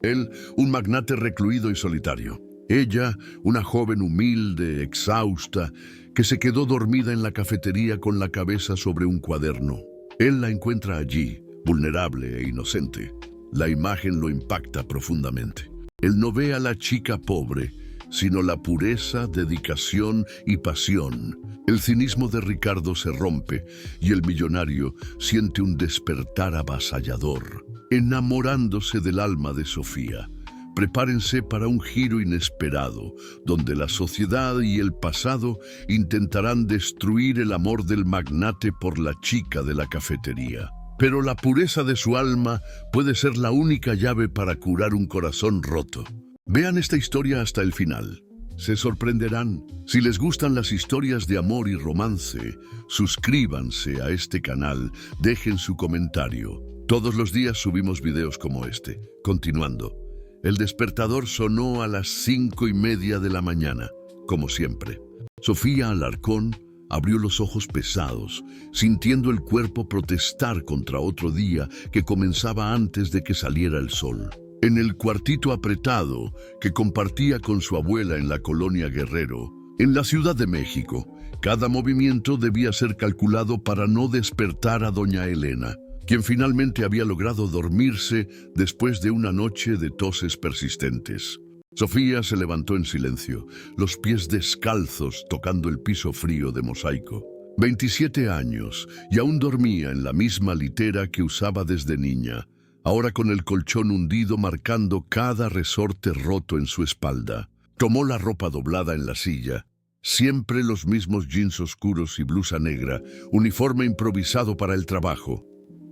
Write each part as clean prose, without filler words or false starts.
Él, un magnate recluido y solitario. Ella, una joven humilde, exhausta, que se quedó dormida en la cafetería con la cabeza sobre un cuaderno. Él la encuentra allí, vulnerable e inocente. La imagen lo impacta profundamente. Él no ve a la chica pobre, sino la pureza, dedicación y pasión. El cinismo de Ricardo se rompe y el millonario siente un despertar avasallador, enamorándose del alma de Sofía. Prepárense para un giro inesperado, donde la sociedad y el pasado intentarán destruir el amor del magnate por la chica de la cafetería. Pero la pureza de su alma puede ser la única llave para curar un corazón roto. Vean esta historia hasta el final. Se sorprenderán. Si les gustan las historias de amor y romance, suscríbanse a este canal, dejen su comentario. Todos los días subimos videos como este. Continuando. El despertador sonó a las 5:30 de la mañana, como siempre. Sofía Alarcón abrió los ojos pesados, sintiendo el cuerpo protestar contra otro día que comenzaba antes de que saliera el sol. En el cuartito apretado que compartía con su abuela en la colonia Guerrero, en la Ciudad de México, cada movimiento debía ser calculado para no despertar a doña Elena, quien finalmente había logrado dormirse después de una noche de toses persistentes. Sofía se levantó en silencio, los pies descalzos tocando el piso frío de mosaico. 27 años y aún dormía en la misma litera que usaba desde niña, ahora con el colchón hundido marcando cada resorte roto en su espalda. Tomó la ropa doblada en la silla, siempre los mismos jeans oscuros y blusa negra, uniforme improvisado para el trabajo,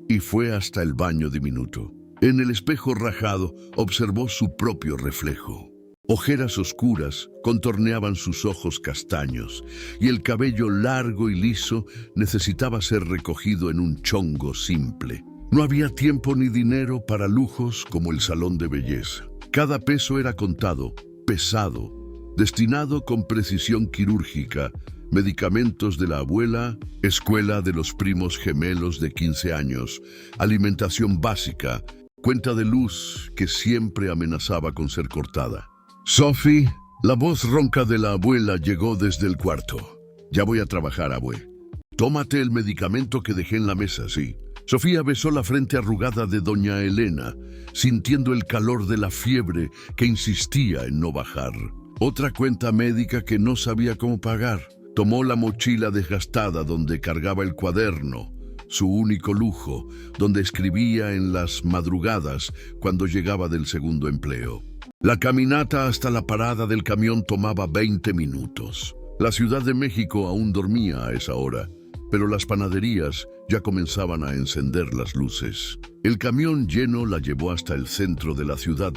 y fue hasta el baño diminuto. En el espejo rajado observó su propio reflejo. Ojeras oscuras contorneaban sus ojos castaños y el cabello largo y liso necesitaba ser recogido en un chongo simple. No había tiempo ni dinero para lujos como el salón de belleza. Cada peso era contado, pesado, destinado con precisión quirúrgica, medicamentos de la abuela, escuela de los primos gemelos de 15 años, alimentación básica, cuenta de luz que siempre amenazaba con ser cortada. Sophie, la voz ronca de la abuela llegó desde el cuarto. Ya voy a trabajar, abue. Tómate el medicamento que dejé en la mesa, sí. Sofía besó la frente arrugada de doña Elena, sintiendo el calor de la fiebre que insistía en no bajar. Otra cuenta médica que no sabía cómo pagar. Tomó la mochila desgastada donde cargaba el cuaderno, su único lujo, donde escribía en las madrugadas cuando llegaba del segundo empleo. La caminata hasta la parada del camión tomaba 20 minutos. La Ciudad de México aún dormía a esa hora, pero las panaderías ya comenzaban a encender las luces. El camión lleno la llevó hasta el centro de la ciudad,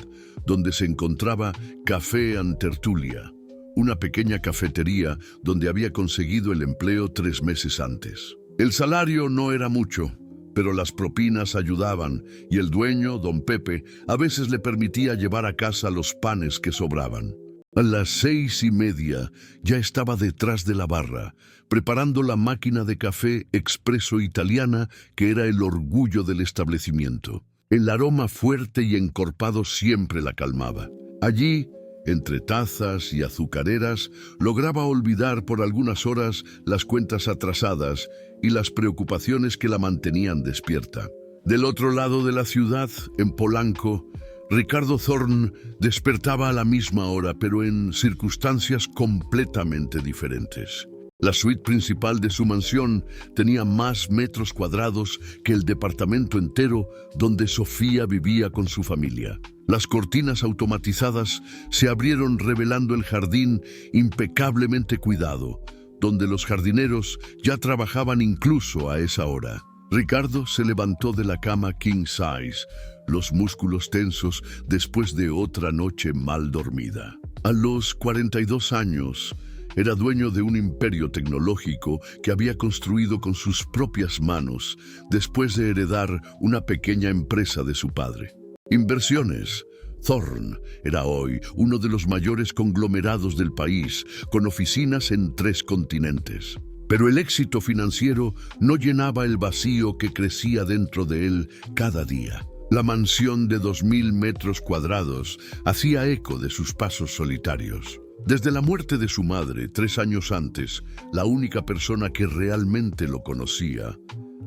donde se encontraba Café Antertulia, una pequeña cafetería donde había conseguido el empleo 3 meses antes. El salario no era mucho, pero las propinas ayudaban y el dueño, don Pepe, a veces le permitía llevar a casa los panes que sobraban. A las 6:30 ya estaba detrás de la barra, preparando la máquina de café expreso italiana que era el orgullo del establecimiento. El aroma fuerte y encorpado siempre la calmaba. Allí, entre tazas y azucareras, lograba olvidar por algunas horas las cuentas atrasadas y las preocupaciones que la mantenían despierta. Del otro lado de la ciudad, en Polanco, Ricardo Thorne despertaba a la misma hora, pero en circunstancias completamente diferentes. La suite principal de su mansión tenía más metros cuadrados que el departamento entero donde Sofía vivía con su familia. Las cortinas automatizadas se abrieron revelando el jardín impecablemente cuidado, donde los jardineros ya trabajaban incluso a esa hora. Ricardo se levantó de la cama king size, los músculos tensos después de otra noche mal dormida. A los 42 años, era dueño de un imperio tecnológico que había construido con sus propias manos después de heredar una pequeña empresa de su padre. Inversiones. Thorne era hoy uno de los mayores conglomerados del país, con oficinas en 3 continentes. Pero el éxito financiero no llenaba el vacío que crecía dentro de él cada día. La mansión de 2000 metros cuadrados hacía eco de sus pasos solitarios. Desde la muerte de su madre, 3 años antes, la única persona que realmente lo conocía,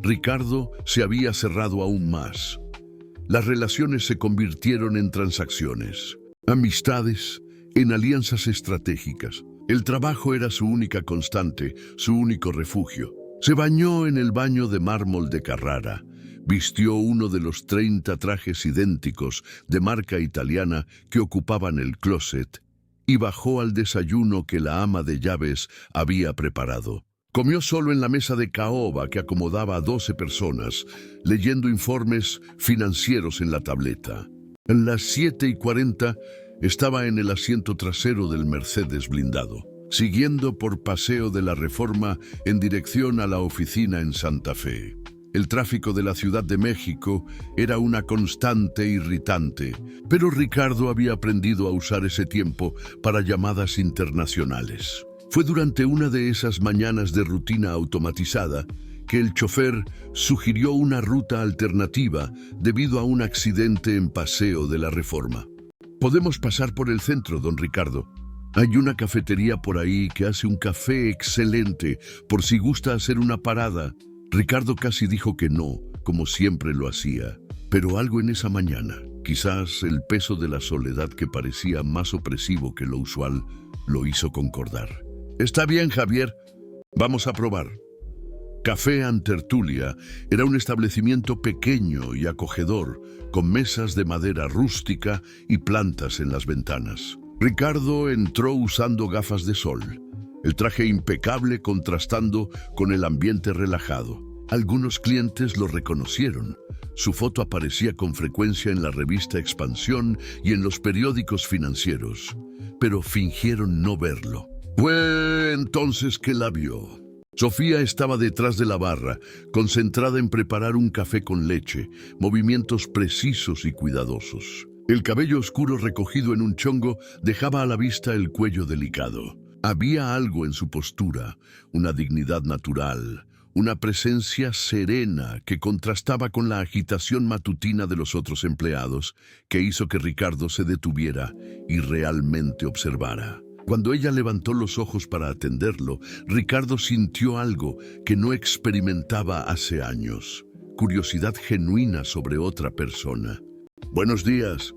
Ricardo se había cerrado aún más. Las relaciones se convirtieron en transacciones, amistades, en alianzas estratégicas. El trabajo era su única constante, su único refugio. Se bañó en el baño de mármol de Carrara, vistió uno de los 30 trajes idénticos de marca italiana que ocupaban el closet y bajó al desayuno que la ama de llaves había preparado. Comió solo en la mesa de caoba que acomodaba a 12 personas, leyendo informes financieros en la tableta. A las 7:40 estaba en el asiento trasero del Mercedes blindado, siguiendo por Paseo de la Reforma en dirección a la oficina en Santa Fe. El tráfico de la Ciudad de México era una constante irritante, pero Ricardo había aprendido a usar ese tiempo para llamadas internacionales. Fue durante una de esas mañanas de rutina automatizada que el chofer sugirió una ruta alternativa debido a un accidente en Paseo de la Reforma. Podemos pasar por el centro, don Ricardo. Hay una cafetería por ahí que hace un café excelente por si gusta hacer una parada. Ricardo casi dijo que no, como siempre lo hacía, pero algo en esa mañana, quizás el peso de la soledad que parecía más opresivo que lo usual, lo hizo concordar. Está bien, Javier, vamos a probar. Café Antertulia era un establecimiento pequeño y acogedor, con mesas de madera rústica y plantas en las ventanas. Ricardo entró usando gafas de sol, el traje impecable contrastando con el ambiente relajado. Algunos clientes lo reconocieron. Su foto aparecía con frecuencia en la revista Expansión y en los periódicos financieros, pero fingieron no verlo. Fue entonces que la vio. Sofía estaba detrás de la barra, concentrada en preparar un café con leche, movimientos precisos y cuidadosos. El cabello oscuro recogido en un chongo dejaba a la vista el cuello delicado. Había algo en su postura, una dignidad natural, una presencia serena que contrastaba con la agitación matutina de los otros empleados, que hizo que Ricardo se detuviera y realmente observara. Cuando ella levantó los ojos para atenderlo, Ricardo sintió algo que no experimentaba hace años, curiosidad genuina sobre otra persona. «Buenos días.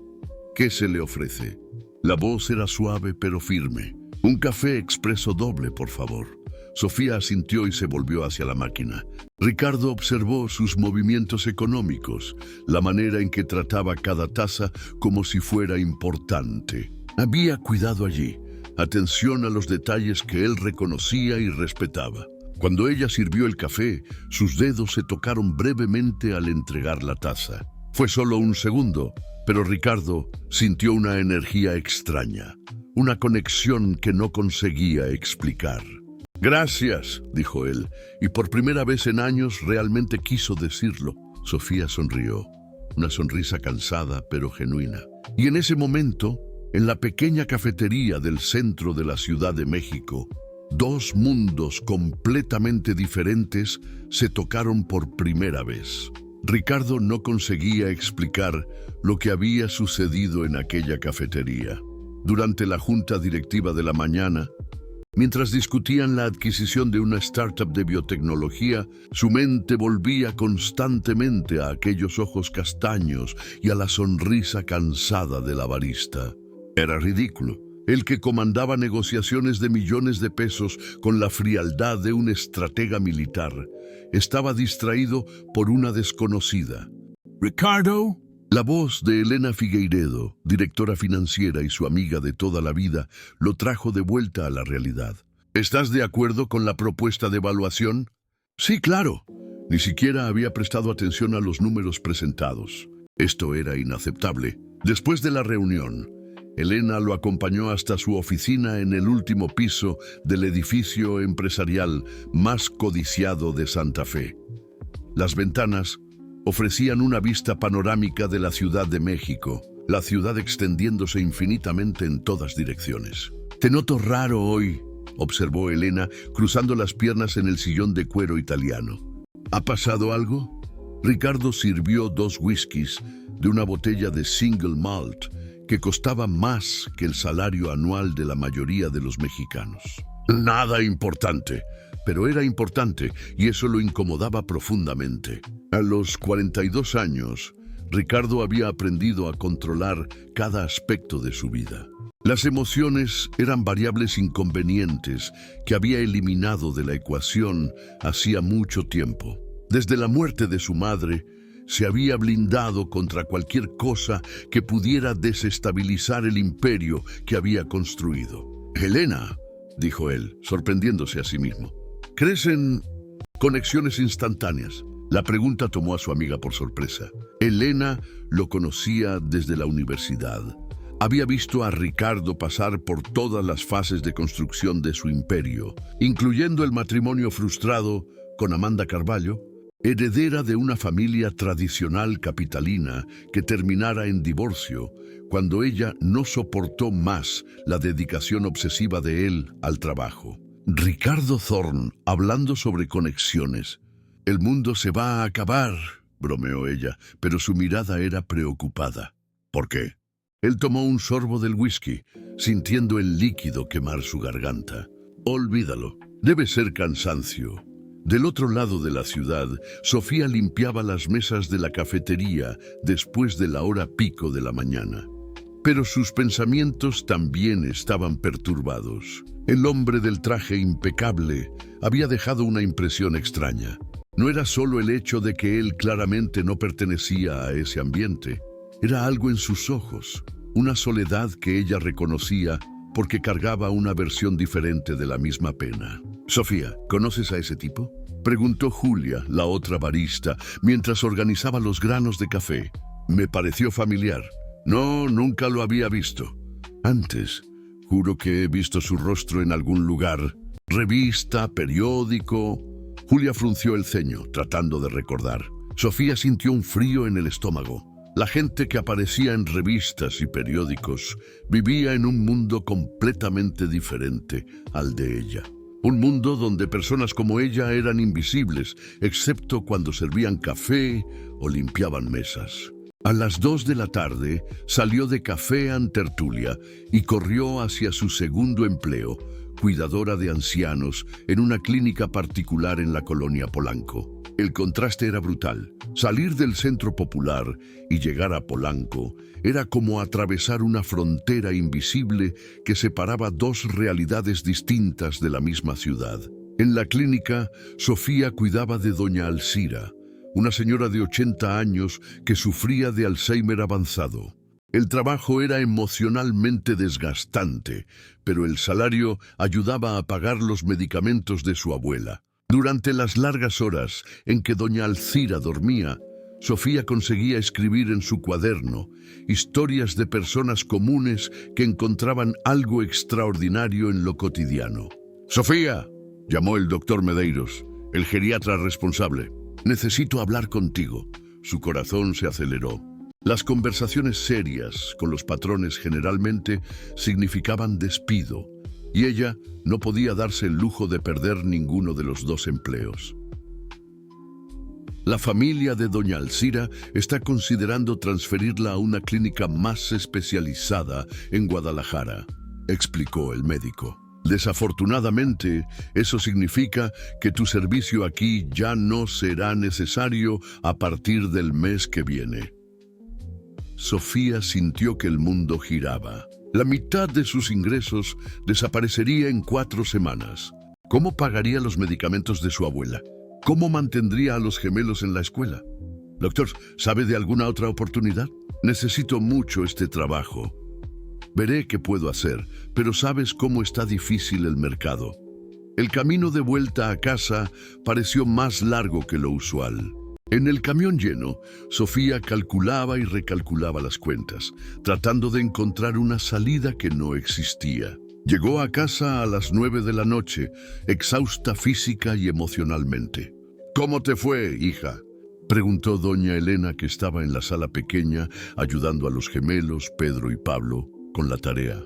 ¿Qué se le ofrece?» La voz era suave pero firme. «Un café expreso doble, por favor». Sofía asintió y se volvió hacia la máquina. Ricardo observó sus movimientos económicos, la manera en que trataba cada taza como si fuera importante. Había cuidado allí, atención a los detalles que él reconocía y respetaba. Cuando ella sirvió el café, sus dedos se tocaron brevemente al entregar la taza. Fue solo un segundo, pero Ricardo sintió una energía extraña, una conexión que no conseguía explicar. «Gracias», dijo él, y por primera vez en años realmente quiso decirlo. Sofía sonrió, una sonrisa cansada pero genuina. Y en ese momento, en la pequeña cafetería del centro de la Ciudad de México, dos mundos completamente diferentes se tocaron por primera vez. Ricardo no conseguía explicar lo que había sucedido en aquella cafetería. Durante la junta directiva de la mañana, mientras discutían la adquisición de una startup de biotecnología, su mente volvía constantemente a aquellos ojos castaños y a la sonrisa cansada de la barista. Era ridículo. El que comandaba negociaciones de millones de pesos con la frialdad de un estratega militar, estaba distraído por una desconocida. «¿Ricardo?» La voz de Elena Figueiredo, directora financiera y su amiga de toda la vida, lo trajo de vuelta a la realidad. «¿Estás de acuerdo con la propuesta de evaluación?» «Sí, claro». Ni siquiera había prestado atención a los números presentados. Esto era inaceptable. Después de la reunión, Elena lo acompañó hasta su oficina en el último piso del edificio empresarial más codiciado de Santa Fe. Las ventanas ofrecían una vista panorámica de la Ciudad de México, la ciudad extendiéndose infinitamente en todas direcciones. «Te noto raro hoy», observó Elena, cruzando las piernas en el sillón de cuero italiano. «¿Ha pasado algo?» Ricardo sirvió 2 whiskies, de una botella de single malt que costaba más que el salario anual de la mayoría de los mexicanos. Nada importante, pero era importante y eso lo incomodaba profundamente. A los 42 años, Ricardo había aprendido a controlar cada aspecto de su vida. Las emociones eran variables inconvenientes que había eliminado de la ecuación hacía mucho tiempo. Desde la muerte de su madre, se había blindado contra cualquier cosa que pudiera desestabilizar el imperio que había construido. «Helena», dijo él, sorprendiéndose a sí mismo, «¿crees en conexiones instantáneas?» La pregunta tomó a su amiga por sorpresa. Helena lo conocía desde la universidad. Había visto a Ricardo pasar por todas las fases de construcción de su imperio, incluyendo el matrimonio frustrado con Amanda Carballo, heredera de una familia tradicional capitalina que terminara en divorcio cuando ella no soportó más la dedicación obsesiva de él al trabajo. Ricardo Thorne, hablando sobre conexiones. «El mundo se va a acabar», bromeó ella, pero su mirada era preocupada. «¿Por qué?» Él tomó un sorbo del whisky, sintiendo el líquido quemar su garganta. «Olvídalo. Debe ser cansancio». Del otro lado de la ciudad, Sofía limpiaba las mesas de la cafetería después de la hora pico de la mañana. Pero sus pensamientos también estaban perturbados. El hombre del traje impecable había dejado una impresión extraña. No era solo el hecho de que él claramente no pertenecía a ese ambiente. Era algo en sus ojos, una soledad que ella reconocía porque cargaba una versión diferente de la misma pena. «Sofía, ¿conoces a ese tipo?», preguntó Julia, la otra barista, mientras organizaba los granos de café. «Me pareció familiar». «No, nunca lo había visto. Antes, juro que he visto su rostro en algún lugar. Revista, periódico». Julia frunció el ceño, tratando de recordar. Sofía sintió un frío en el estómago. La gente que aparecía en revistas y periódicos vivía en un mundo completamente diferente al de ella. Un mundo donde personas como ella eran invisibles, excepto cuando servían café o limpiaban mesas. A las 2 de la tarde salió de Café en Tertulia y corrió hacia su segundo empleo, cuidadora de ancianos en una clínica particular en la colonia Polanco. El contraste era brutal. Salir del centro popular y llegar a Polanco era como atravesar una frontera invisible que separaba dos realidades distintas de la misma ciudad. En la clínica, Sofía cuidaba de doña Alcira, una señora de 80 años que sufría de Alzheimer avanzado. El trabajo era emocionalmente desgastante, pero el salario ayudaba a pagar los medicamentos de su abuela. Durante las largas horas en que doña Alcira dormía, Sofía conseguía escribir en su cuaderno historias de personas comunes que encontraban algo extraordinario en lo cotidiano. «Sofía», llamó el doctor Medeiros, el geriatra responsable. «Necesito hablar contigo». Su corazón se aceleró. Las conversaciones serias con los patrones generalmente significaban despido, y ella no podía darse el lujo de perder ninguno de los dos empleos. «La familia de doña Alcira está considerando transferirla a una clínica más especializada en Guadalajara», explicó el médico. «Desafortunadamente, eso significa que tu servicio aquí ya no será necesario a partir del mes que viene». Sofía sintió que el mundo giraba. La mitad de sus ingresos desaparecería en 4 semanas. ¿Cómo pagaría los medicamentos de su abuela? ¿Cómo mantendría a los gemelos en la escuela? «Doctor, ¿sabe de alguna otra oportunidad? Necesito mucho este trabajo. Veré qué puedo hacer, pero sabes cómo está difícil el mercado». El camino de vuelta a casa pareció más largo que lo usual. En el camión lleno, Sofía calculaba y recalculaba las cuentas, tratando de encontrar una salida que no existía. Llegó a casa a las 9 de la noche, exhausta física y emocionalmente. «¿Cómo te fue, hija?», preguntó doña Elena, que estaba en la sala pequeña ayudando a los gemelos Pedro y Pablo con la tarea.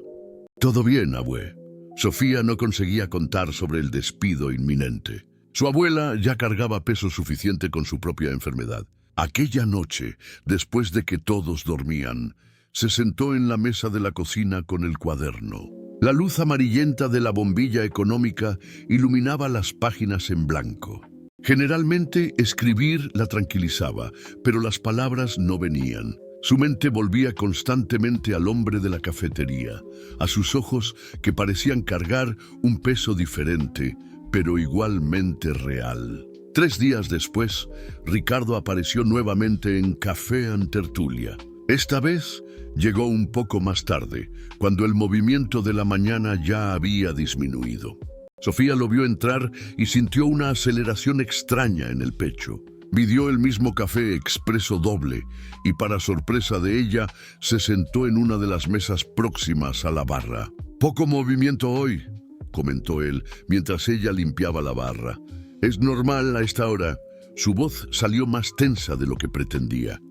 «Todo bien, abue». Sofía no conseguía contar sobre el despido inminente. Su abuela ya cargaba peso suficiente con su propia enfermedad. Aquella noche, después de que todos dormían, se sentó en la mesa de la cocina con el cuaderno. La luz amarillenta de la bombilla económica iluminaba las páginas en blanco. Generalmente escribir la tranquilizaba, pero las palabras no venían. Su mente volvía constantemente al hombre de la cafetería, a sus ojos que parecían cargar un peso diferente, pero igualmente real. 3 días después, Ricardo apareció nuevamente en Café en Tertulia. Esta vez llegó un poco más tarde, cuando el movimiento de la mañana ya había disminuido. Sofía lo vio entrar y sintió una aceleración extraña en el pecho. Pidió el mismo café expreso doble y, para sorpresa de ella, se sentó en una de las mesas próximas a la barra. «Poco movimiento hoy», comentó él, mientras ella limpiaba la barra. «Es normal a esta hora». Su voz salió más tensa de lo que pretendía.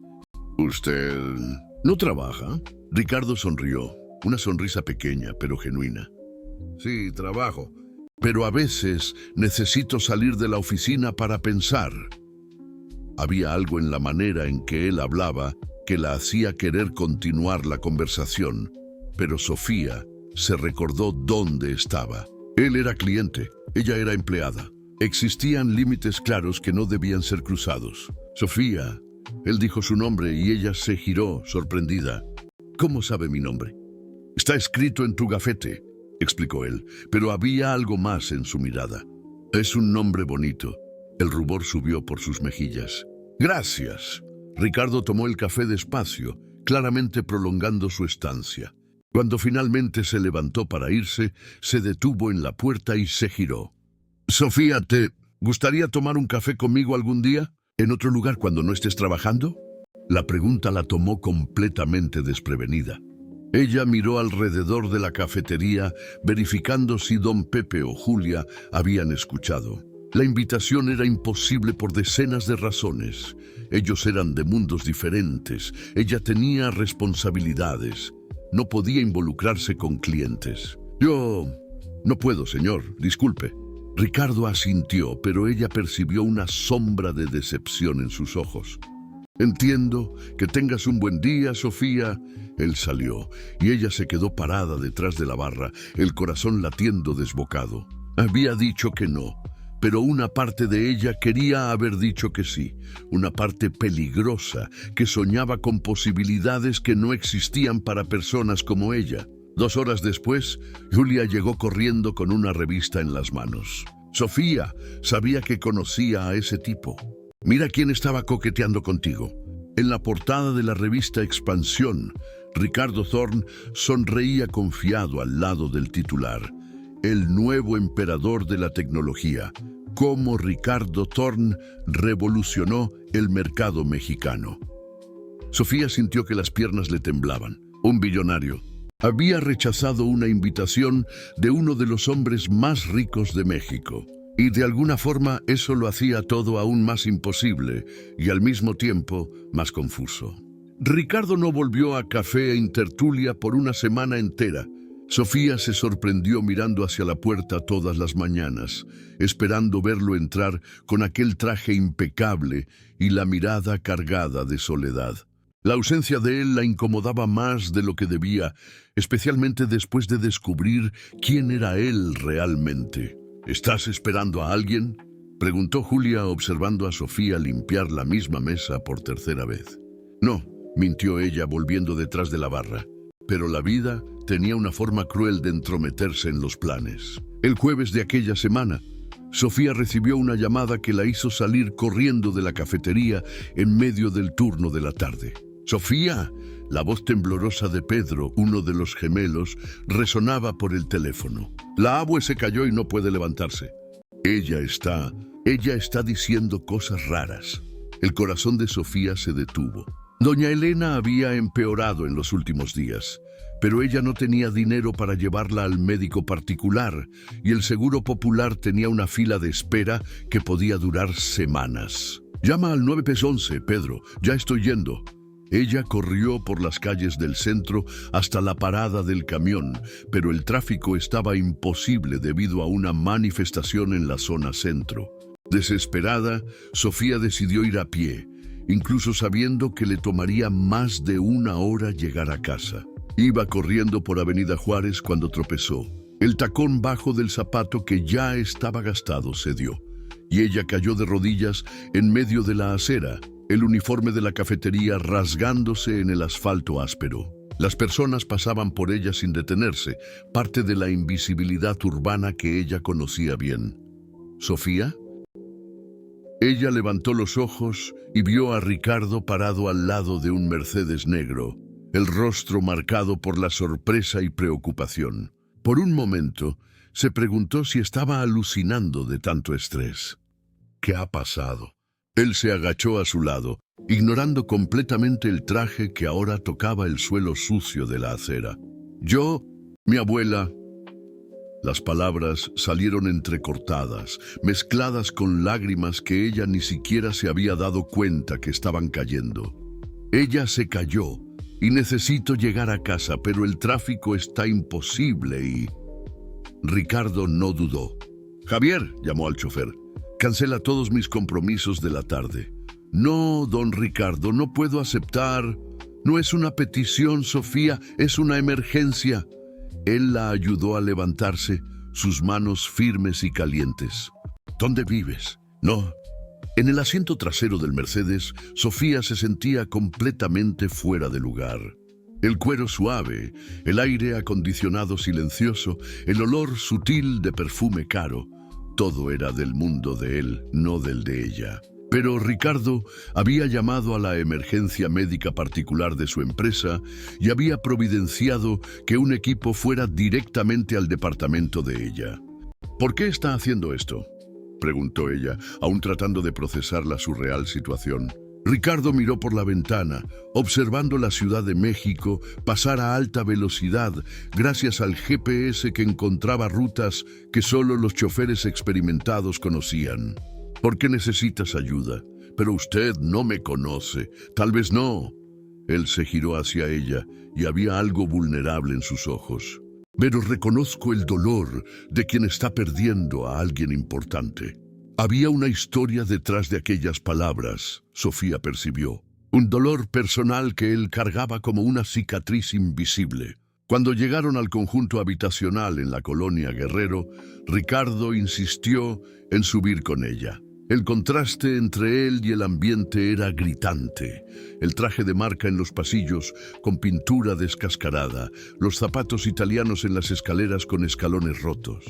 «¿Usted no trabaja?» Ricardo sonrió, una sonrisa pequeña pero genuina. «Sí, trabajo. Pero a veces necesito salir de la oficina para pensar». Había algo en la manera en que él hablaba que la hacía querer continuar la conversación, pero Sofía se recordó dónde estaba. Él era cliente, ella era empleada. Existían límites claros que no debían ser cruzados. «Sofía», él dijo su nombre y ella se giró, sorprendida. «¿Cómo sabe mi nombre?» «Está escrito en tu gafete», explicó él, pero había algo más en su mirada. «Es un nombre bonito». El rubor subió por sus mejillas. «Gracias». Ricardo tomó el café despacio, claramente prolongando su estancia. Cuando finalmente se levantó para irse, se detuvo en la puerta y se giró. «Sofía, ¿te gustaría tomar un café conmigo algún día? ¿En otro lugar cuando no estés trabajando?» La pregunta la tomó completamente desprevenida. Ella miró alrededor de la cafetería, verificando si don Pepe o Julia habían escuchado. La invitación era imposible por decenas de razones. Ellos eran de mundos diferentes. Ella tenía responsabilidades. No podía involucrarse con clientes. «Yo no puedo, señor. Disculpe». Ricardo asintió, pero ella percibió una sombra de decepción en sus ojos. «Entiendo. Que tengas un buen día, Sofía». Él salió, y ella se quedó parada detrás de la barra, el corazón latiendo desbocado. Había dicho que no, pero una parte de ella quería haber dicho que sí, una parte peligrosa que soñaba con posibilidades que no existían para personas como ella. 2 horas después, Julia llegó corriendo con una revista en las manos. Sofía sabía que conocía a ese tipo. «Mira quién estaba coqueteando contigo». En la portada de la revista Expansión, Ricardo Thorne sonreía confiado al lado del titular. «El nuevo emperador de la tecnología. Cómo Ricardo Thorne revolucionó el mercado mexicano». Sofía sintió que las piernas le temblaban. Un billonario. Había rechazado una invitación de uno de los hombres más ricos de México. Y de alguna forma eso lo hacía todo aún más imposible y al mismo tiempo más confuso. Ricardo no volvió a Café en Tertulia por una semana entera. Sofía se sorprendió mirando hacia la puerta todas las mañanas, esperando verlo entrar con aquel traje impecable y la mirada cargada de soledad. La ausencia de él la incomodaba más de lo que debía, especialmente después de descubrir quién era él realmente. «¿Estás esperando a alguien?», preguntó Julia, observando a Sofía limpiar la misma mesa por 3ª vez. «No», mintió ella, volviendo detrás de la barra. Pero la vida tenía una forma cruel de entrometerse en los planes. El jueves de aquella semana, Sofía recibió una llamada que la hizo salir corriendo de la cafetería en medio del turno de la tarde. «Sofía», la voz temblorosa de Pedro, uno de los gemelos, resonaba por el teléfono. «La abue se cayó y no puede levantarse. Ella está diciendo cosas raras». El corazón de Sofía se detuvo. Doña Elena había empeorado en los últimos días, pero ella no tenía dinero para llevarla al médico particular y el Seguro Popular tenía una fila de espera que podía durar semanas. «Llama al 911, Pedro, ya estoy yendo». Ella corrió por las calles del centro hasta la parada del camión, pero el tráfico estaba imposible debido a una manifestación en la zona centro. Desesperada, Sofía decidió ir a pie incluso sabiendo que le tomaría más de 1 hora llegar a casa. Iba corriendo por Avenida Juárez cuando tropezó. El tacón bajo del zapato, que ya estaba gastado, cedió, y ella cayó de rodillas en medio de la acera, el uniforme de la cafetería rasgándose en el asfalto áspero. Las personas pasaban por ella sin detenerse, parte de la invisibilidad urbana que ella conocía bien. ¿Sofía? Ella levantó los ojos y vio a Ricardo parado al lado de un Mercedes negro, el rostro marcado por la sorpresa y preocupación. Por un momento, se preguntó si estaba alucinando de tanto estrés. ¿Qué ha pasado? Él se agachó a su lado, ignorando completamente el traje que ahora tocaba el suelo sucio de la acera. Yo, mi abuela... Las palabras salieron entrecortadas, mezcladas con lágrimas que ella ni siquiera se había dado cuenta que estaban cayendo. Ella se cayó, y necesito llegar a casa, pero el tráfico está imposible y... Ricardo no dudó. «Javier», llamó al chofer, «cancela todos mis compromisos de la tarde». «No, don Ricardo, no puedo aceptar. No es una petición, Sofía, es una emergencia». Él la ayudó a levantarse, sus manos firmes y calientes. «¿Dónde vives?» «No». En el asiento trasero del Mercedes, Sofía se sentía completamente fuera de lugar. El cuero suave, el aire acondicionado silencioso, el olor sutil de perfume caro, todo era del mundo de él, no del de ella. Pero Ricardo había llamado a la emergencia médica particular de su empresa y había providenciado que un equipo fuera directamente al departamento de ella. «¿Por qué está haciendo esto?», preguntó ella, aún tratando de procesar la surreal situación. Ricardo miró por la ventana, observando la Ciudad de México pasar a alta velocidad gracias al GPS que encontraba rutas que solo los choferes experimentados conocían. «¿Por qué necesitas ayuda? Pero usted no me conoce. Tal vez no». Él se giró hacia ella y había algo vulnerable en sus ojos. «Pero reconozco el dolor de quien está perdiendo a alguien importante». Había una historia detrás de aquellas palabras, Sofía percibió. Un dolor personal que él cargaba como una cicatriz invisible. Cuando llegaron al conjunto habitacional en la colonia Guerrero, Ricardo insistió en subir con ella. El contraste entre él y el ambiente era gritante. El traje de marca en los pasillos, con pintura descascarada, los zapatos italianos en las escaleras con escalones rotos.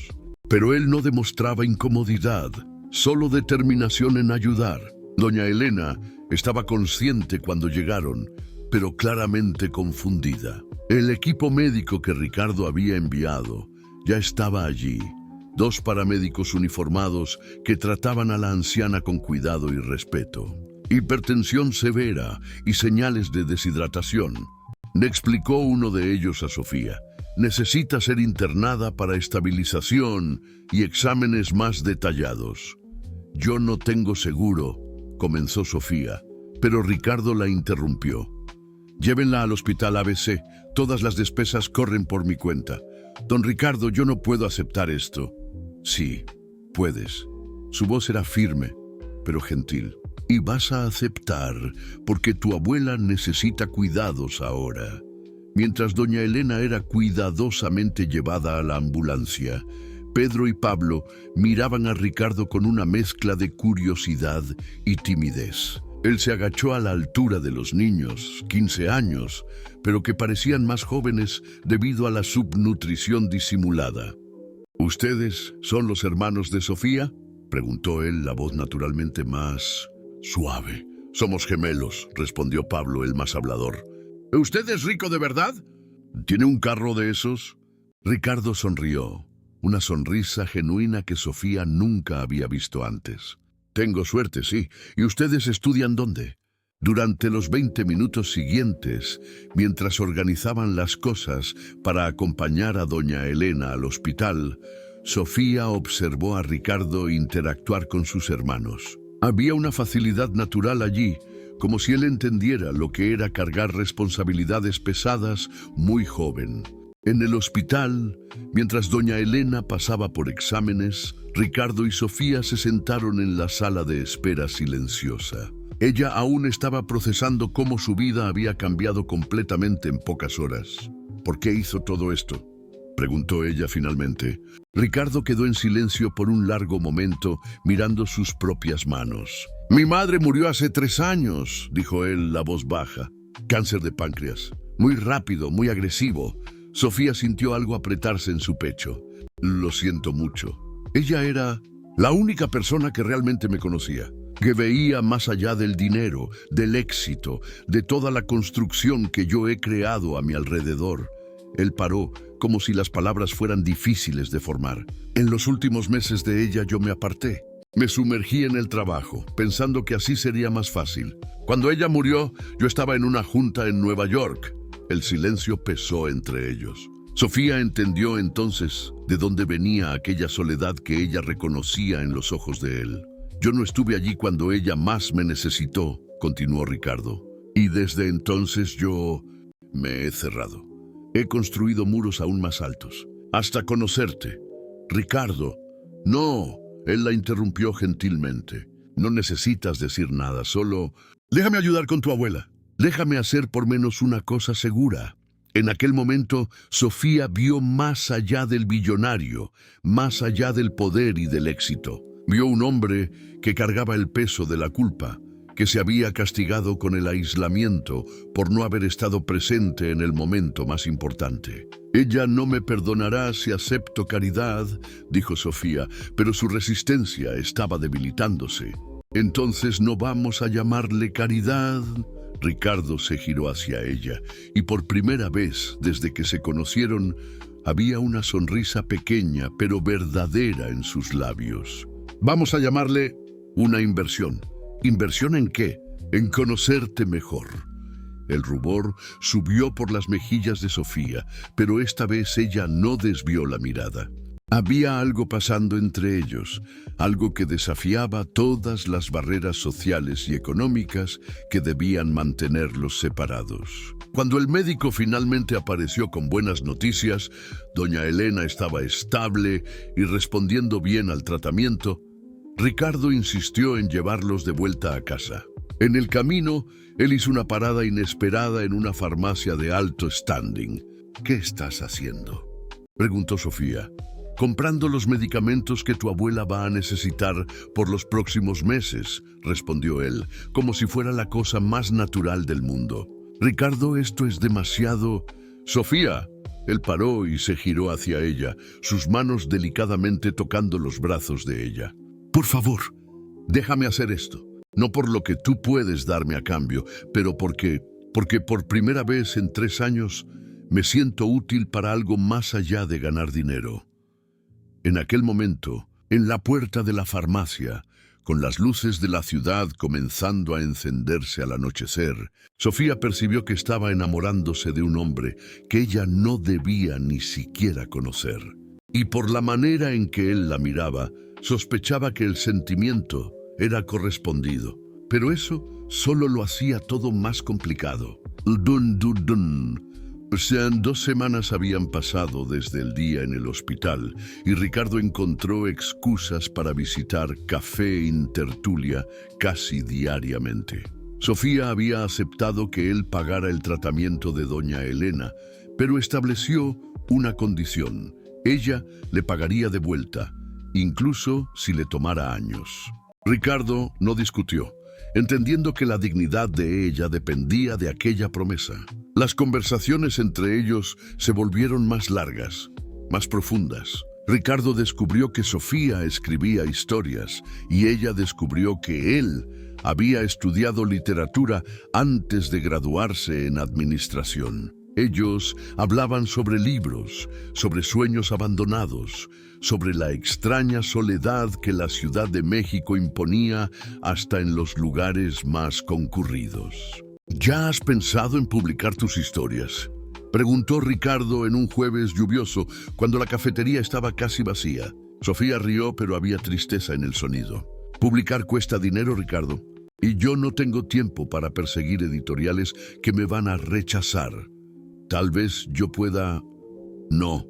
Pero él no demostraba incomodidad, solo determinación en ayudar. Doña Elena estaba consciente cuando llegaron, pero claramente confundida. El equipo médico que Ricardo había enviado ya estaba allí. 2 paramédicos uniformados que trataban a la anciana con cuidado y respeto. «Hipertensión severa y señales de deshidratación», le explicó uno de ellos a Sofía. «Necesita ser internada para estabilización y exámenes más detallados». «Yo no tengo seguro», comenzó Sofía, pero Ricardo la interrumpió. «Llévenla al hospital ABC. Todas las despesas corren por mi cuenta». «Don Ricardo, yo no puedo aceptar esto». «Sí, puedes». Su voz era firme, pero gentil. «Y vas a aceptar porque tu abuela necesita cuidados ahora». Mientras doña Elena era cuidadosamente llevada a la ambulancia, Pedro y Pablo miraban a Ricardo con una mezcla de curiosidad y timidez. Él se agachó a la altura de los niños, 15 años, pero que parecían más jóvenes debido a la subnutrición disimulada. «¿Ustedes son los hermanos de Sofía?», preguntó él, la voz naturalmente más suave. «Somos gemelos», respondió Pablo, el más hablador. «¿Usted es rico de verdad? ¿Tiene un carro de esos?». Ricardo sonrió, una sonrisa genuina que Sofía nunca había visto antes. «Tengo suerte, sí. ¿Y ustedes estudian dónde?». Durante los 20 minutos siguientes, mientras organizaban las cosas para acompañar a doña Elena al hospital, Sofía observó a Ricardo interactuar con sus hermanos. Había una facilidad natural allí, como si él entendiera lo que era cargar responsabilidades pesadas muy joven. En el hospital, mientras doña Elena pasaba por exámenes, Ricardo y Sofía se sentaron en la sala de espera silenciosa. Ella aún estaba procesando cómo su vida había cambiado completamente en pocas horas. ¿Por qué hizo todo esto?, preguntó ella finalmente. Ricardo quedó en silencio por un largo momento, mirando sus propias manos. «Mi madre murió hace 3 años», dijo él, la voz baja. «Cáncer de páncreas. Muy rápido, muy agresivo». Sofía sintió algo apretarse en su pecho. «Lo siento mucho». Ella era la única persona que realmente me conocía, que veía más allá del dinero, del éxito, de toda la construcción que yo he creado a mi alrededor. Él paró, como si las palabras fueran difíciles de formar. En los últimos meses de ella yo me aparté. Me sumergí en el trabajo, pensando que así sería más fácil. Cuando ella murió, yo estaba en una junta en Nueva York. El silencio pesó entre ellos. Sofía entendió entonces de dónde venía aquella soledad que ella reconocía en los ojos de él. «Yo no estuve allí cuando ella más me necesitó», continuó Ricardo. «Y desde entonces yo me he cerrado. He construido muros aún más altos, hasta conocerte». «Ricardo, no», él la interrumpió gentilmente. «No necesitas decir nada, solo déjame ayudar con tu abuela. Déjame hacer por menos una cosa segura». En aquel momento, Sofía vio más allá del billonario, más allá del poder y del éxito. Vio un hombre que cargaba el peso de la culpa, que se había castigado con el aislamiento por no haber estado presente en el momento más importante. «Ella no me perdonará si acepto caridad», dijo Sofía, pero su resistencia estaba debilitándose. «Entonces no vamos a llamarle caridad». Ricardo se giró hacia ella, y por primera vez desde que se conocieron, había una sonrisa pequeña pero verdadera en sus labios. «Vamos a llamarle una inversión». «¿Inversión en qué?». «En conocerte mejor». El rubor subió por las mejillas de Sofía, pero esta vez ella no desvió la mirada. Había algo pasando entre ellos, algo que desafiaba todas las barreras sociales y económicas que debían mantenerlos separados. Cuando el médico finalmente apareció con buenas noticias, doña Elena estaba estable y respondiendo bien al tratamiento. Ricardo insistió en llevarlos de vuelta a casa. En el camino, él hizo una parada inesperada en una farmacia de alto standing. «¿Qué estás haciendo?», preguntó Sofía. «Comprando los medicamentos que tu abuela va a necesitar por los próximos meses», respondió él, como si fuera la cosa más natural del mundo. «Ricardo, esto es demasiado...». «Sofía». Él paró y se giró hacia ella, sus manos delicadamente tocando los brazos de ella. «Por favor, déjame hacer esto. No por lo que tú puedes darme a cambio, pero porque por primera vez en 3 años me siento útil para algo más allá de ganar dinero». En aquel momento, en la puerta de la farmacia, con las luces de la ciudad comenzando a encenderse al anochecer, Sofía percibió que estaba enamorándose de un hombre que ella no debía ni siquiera conocer. Y por la manera en que él la miraba, sospechaba que el sentimiento era correspondido. Pero eso solo lo hacía todo más complicado. Dun, dun, dun. 2 semanas habían pasado desde el día en el hospital y Ricardo encontró excusas para visitar Café Intertulia casi diariamente. Sofía había aceptado que él pagara el tratamiento de doña Elena, pero estableció una condición. Ella le pagaría de vuelta, incluso si le tomara años. Ricardo no discutió, entendiendo que la dignidad de ella dependía de aquella promesa. Las conversaciones entre ellos se volvieron más largas, más profundas. Ricardo descubrió que Sofía escribía historias y ella descubrió que él había estudiado literatura antes de graduarse en administración. Ellos hablaban sobre libros, sobre sueños abandonados, sobre la extraña soledad que la Ciudad de México imponía hasta en los lugares más concurridos. ¿Ya has pensado en publicar tus historias?, preguntó Ricardo en un jueves lluvioso, cuando la cafetería estaba casi vacía. Sofía rió, pero había tristeza en el sonido. «Publicar cuesta dinero, Ricardo, y yo no tengo tiempo para perseguir editoriales que me van a rechazar. Tal vez yo pueda...». «No».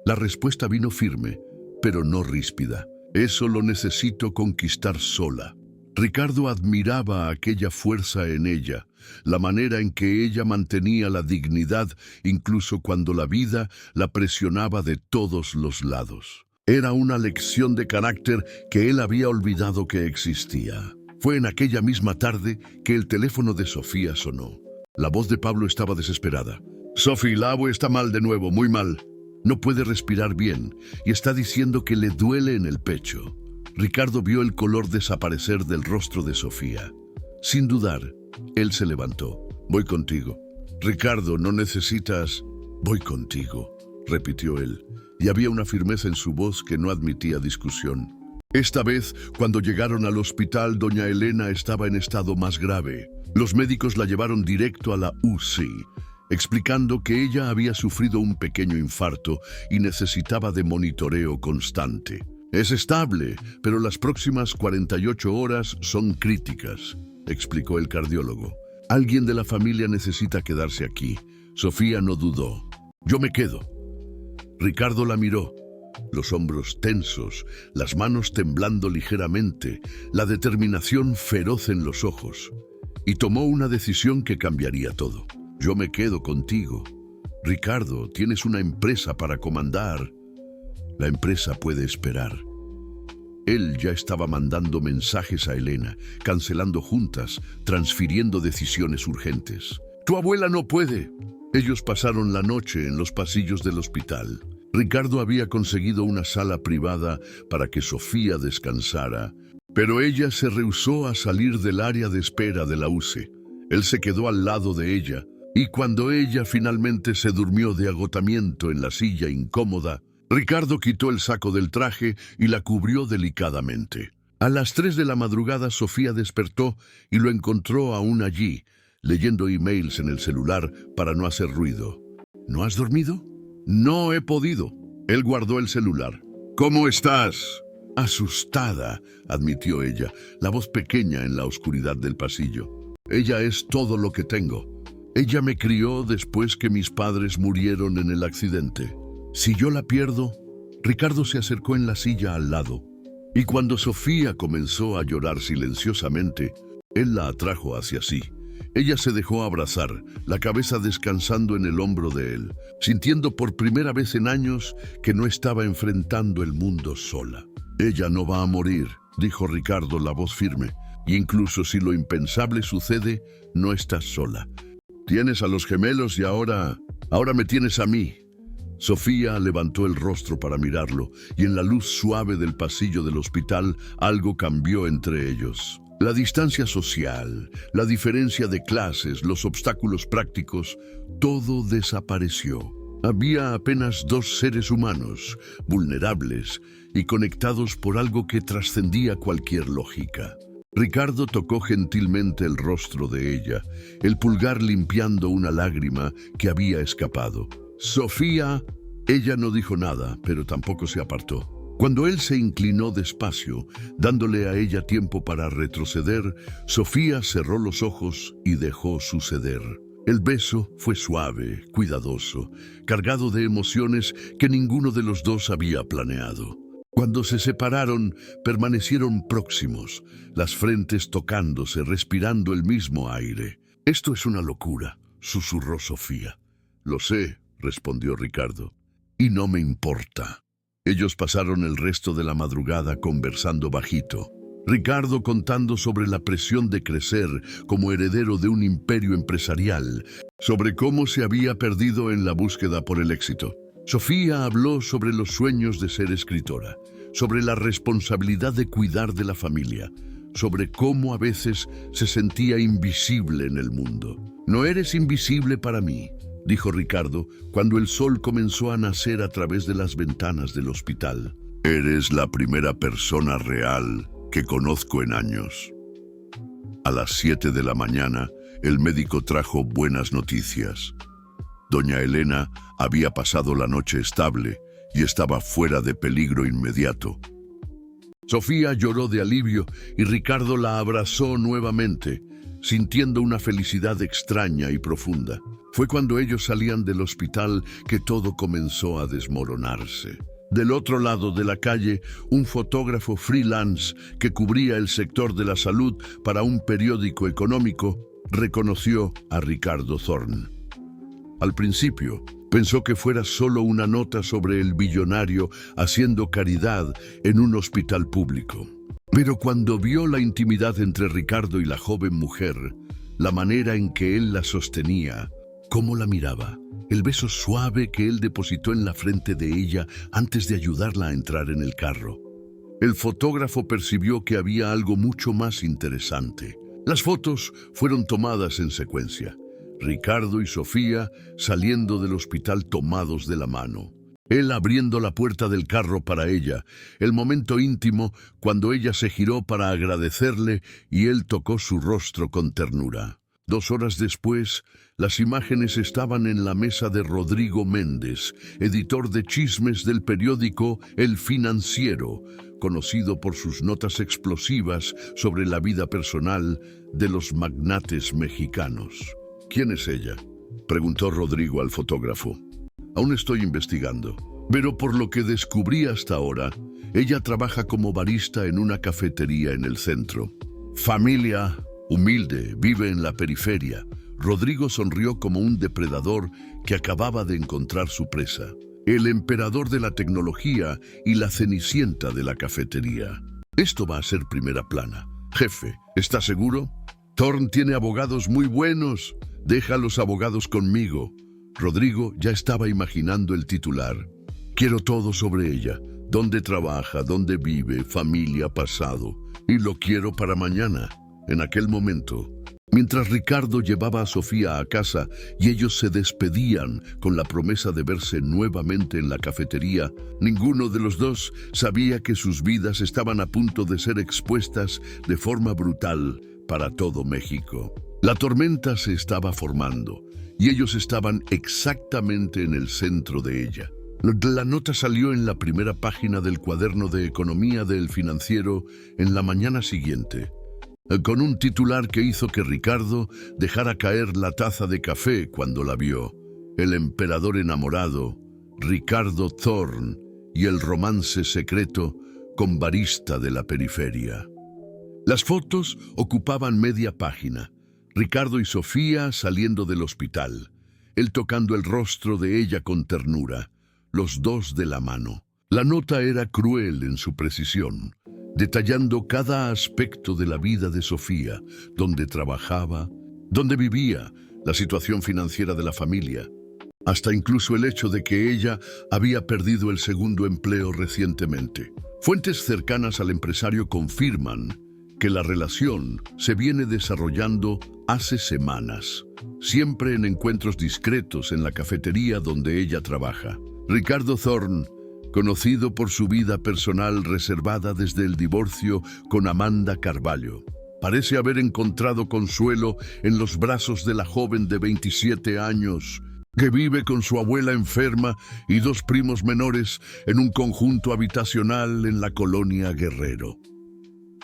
La respuesta vino firme, pero no ríspida. «Eso lo necesito conquistar sola». Ricardo admiraba aquella fuerza en ella, la manera en que ella mantenía la dignidad incluso cuando la vida la presionaba de todos los lados. Era una lección de carácter que él había olvidado que existía. Fue en aquella misma tarde que el teléfono de Sofía sonó. La voz de Pablo estaba desesperada. «Sophie, la abue está mal de nuevo, muy mal. No puede respirar bien y está diciendo que le duele en el pecho». Ricardo vio el color desaparecer del rostro de Sofía. Sin dudar, él se levantó. «Voy contigo». «Ricardo, no necesitas...» «Voy contigo», repitió él, y había una firmeza en su voz que no admitía discusión. Esta vez, cuando llegaron al hospital, doña Elena estaba en estado más grave. Los médicos la llevaron directo a la UCI, explicando que ella había sufrido un pequeño infarto y necesitaba de monitoreo constante. «Es estable, pero las próximas 48 horas son críticas», explicó el cardiólogo. «Alguien de la familia necesita quedarse aquí». Sofía no dudó. «Yo me quedo». Ricardo la miró, los hombros tensos, las manos temblando ligeramente, la determinación feroz en los ojos, y tomó una decisión que cambiaría todo. «Yo me quedo contigo. Ricardo, tienes una empresa para comandar. La empresa puede esperar». Él ya estaba mandando mensajes a Elena, cancelando juntas, transfiriendo decisiones urgentes. «Tu abuela no puede». Ellos pasaron la noche en los pasillos del hospital. Ricardo había conseguido una sala privada para que Sofía descansara, pero ella se rehusó a salir del área de espera de la UCI. Él se quedó al lado de ella, y cuando ella finalmente se durmió de agotamiento en la silla incómoda, Ricardo quitó el saco del traje y la cubrió delicadamente. A las 3 de la madrugada, Sofía despertó y lo encontró aún allí, leyendo emails en el celular para no hacer ruido. «¿No has dormido?» «No he podido». Él guardó el celular. «¿Cómo estás?» «Asustada», admitió ella, la voz pequeña en la oscuridad del pasillo. «Ella es todo lo que tengo. Ella me crió después que mis padres murieron en el accidente. Si yo la pierdo...» Ricardo se acercó en la silla al lado, y cuando Sofía comenzó a llorar silenciosamente, él la atrajo hacia sí. Ella se dejó abrazar, la cabeza descansando en el hombro de él, sintiendo por primera vez en años que no estaba enfrentando el mundo sola. «Ella no va a morir», dijo Ricardo, la voz firme, «y incluso si lo impensable sucede, no estás sola. Tienes a los gemelos y ahora me tienes a mí». Sofía levantó el rostro para mirarlo, y en la luz suave del pasillo del hospital algo cambió entre ellos. La distancia social, la diferencia de clases, los obstáculos prácticos, todo desapareció. Había apenas dos seres humanos, vulnerables y conectados por algo que trascendía cualquier lógica. Ricardo tocó gentilmente el rostro de ella, el pulgar limpiando una lágrima que había escapado. «Sofía», ella no dijo nada, pero tampoco se apartó. Cuando él se inclinó despacio, dándole a ella tiempo para retroceder, Sofía cerró los ojos y dejó suceder. El beso fue suave, cuidadoso, cargado de emociones que ninguno de los dos había planeado. Cuando se separaron, permanecieron próximos, las frentes tocándose, respirando el mismo aire. «Esto es una locura», susurró Sofía. «Lo sé», respondió Ricardo, «y no me importa». Ellos pasaron el resto de la madrugada conversando bajito. Ricardo contando sobre la presión de crecer como heredero de un imperio empresarial, sobre cómo se había perdido en la búsqueda por el éxito. Sofía habló sobre los sueños de ser escritora, sobre la responsabilidad de cuidar de la familia, sobre cómo a veces se sentía invisible en el mundo. «No eres invisible para mí», dijo Ricardo cuando el sol comenzó a nacer a través de las ventanas del hospital. «Eres la primera persona real que conozco en años». A las 7 de la mañana, el médico trajo buenas noticias. Doña Elena había pasado la noche estable y estaba fuera de peligro inmediato. Sofía lloró de alivio y Ricardo la abrazó nuevamente, sintiendo una felicidad extraña y profunda. Fue cuando ellos salían del hospital que todo comenzó a desmoronarse. Del otro lado de la calle, un fotógrafo freelance que cubría el sector de la salud para un periódico económico reconoció a Ricardo Thorne. Al principio, pensó que fuera solo una nota sobre el billonario haciendo caridad en un hospital público. Pero cuando vio la intimidad entre Ricardo y la joven mujer, la manera en que él la sostenía, cómo la miraba, el beso suave que él depositó en la frente de ella antes de ayudarla a entrar en el carro, el fotógrafo percibió que había algo mucho más interesante. Las fotos fueron tomadas en secuencia. Ricardo y Sofía saliendo del hospital tomados de la mano. Él abriendo la puerta del carro para ella, el momento íntimo cuando ella se giró para agradecerle y él tocó su rostro con ternura. 2 horas después, las imágenes estaban en la mesa de Rodrigo Méndez, editor de chismes del periódico El Financiero, conocido por sus notas explosivas sobre la vida personal de los magnates mexicanos. ¿Quién es ella?, preguntó Rodrigo al fotógrafo. Aún estoy investigando, pero por lo que descubrí hasta ahora, ella trabaja como barista en una cafetería en el centro. Familia humilde, vive en la periferia. Rodrigo sonrió como un depredador que acababa de encontrar su presa. El emperador de la tecnología y la cenicienta de la cafetería. Esto va a ser primera plana. Jefe, ¿está seguro? Thorne tiene abogados muy buenos. Deja a los abogados conmigo. Rodrigo ya estaba imaginando el titular. Quiero todo sobre ella. Dónde trabaja, dónde vive, familia, pasado. Y lo quiero para mañana. En aquel momento, mientras Ricardo llevaba a Sofía a casa y ellos se despedían con la promesa de verse nuevamente en la cafetería, ninguno de los dos sabía que sus vidas estaban a punto de ser expuestas de forma brutal para todo México. La tormenta se estaba formando y ellos estaban exactamente en el centro de ella. La nota salió en la primera página del cuaderno de economía de El Financiero en la mañana siguiente, con un titular que hizo que Ricardo dejara caer la taza de café cuando la vio. El emperador enamorado, Ricardo Thorne y el romance secreto con barista de la periferia. Las fotos ocupaban media página. Ricardo y Sofía saliendo del hospital, él tocando el rostro de ella con ternura, los dos de la mano. La nota era cruel en su precisión, detallando cada aspecto de la vida de Sofía, dónde trabajaba, dónde vivía, la situación financiera de la familia, hasta incluso el hecho de que ella había perdido el segundo empleo recientemente. Fuentes cercanas al empresario confirman que la relación se viene desarrollando hace semanas, siempre en encuentros discretos en la cafetería donde ella trabaja. Ricardo Thorne, conocido por su vida personal reservada desde el divorcio con Amanda Carballo, parece haber encontrado consuelo en los brazos de la joven de 27 años, que vive con su abuela enferma y 2 primos menores en un conjunto habitacional en la colonia Guerrero.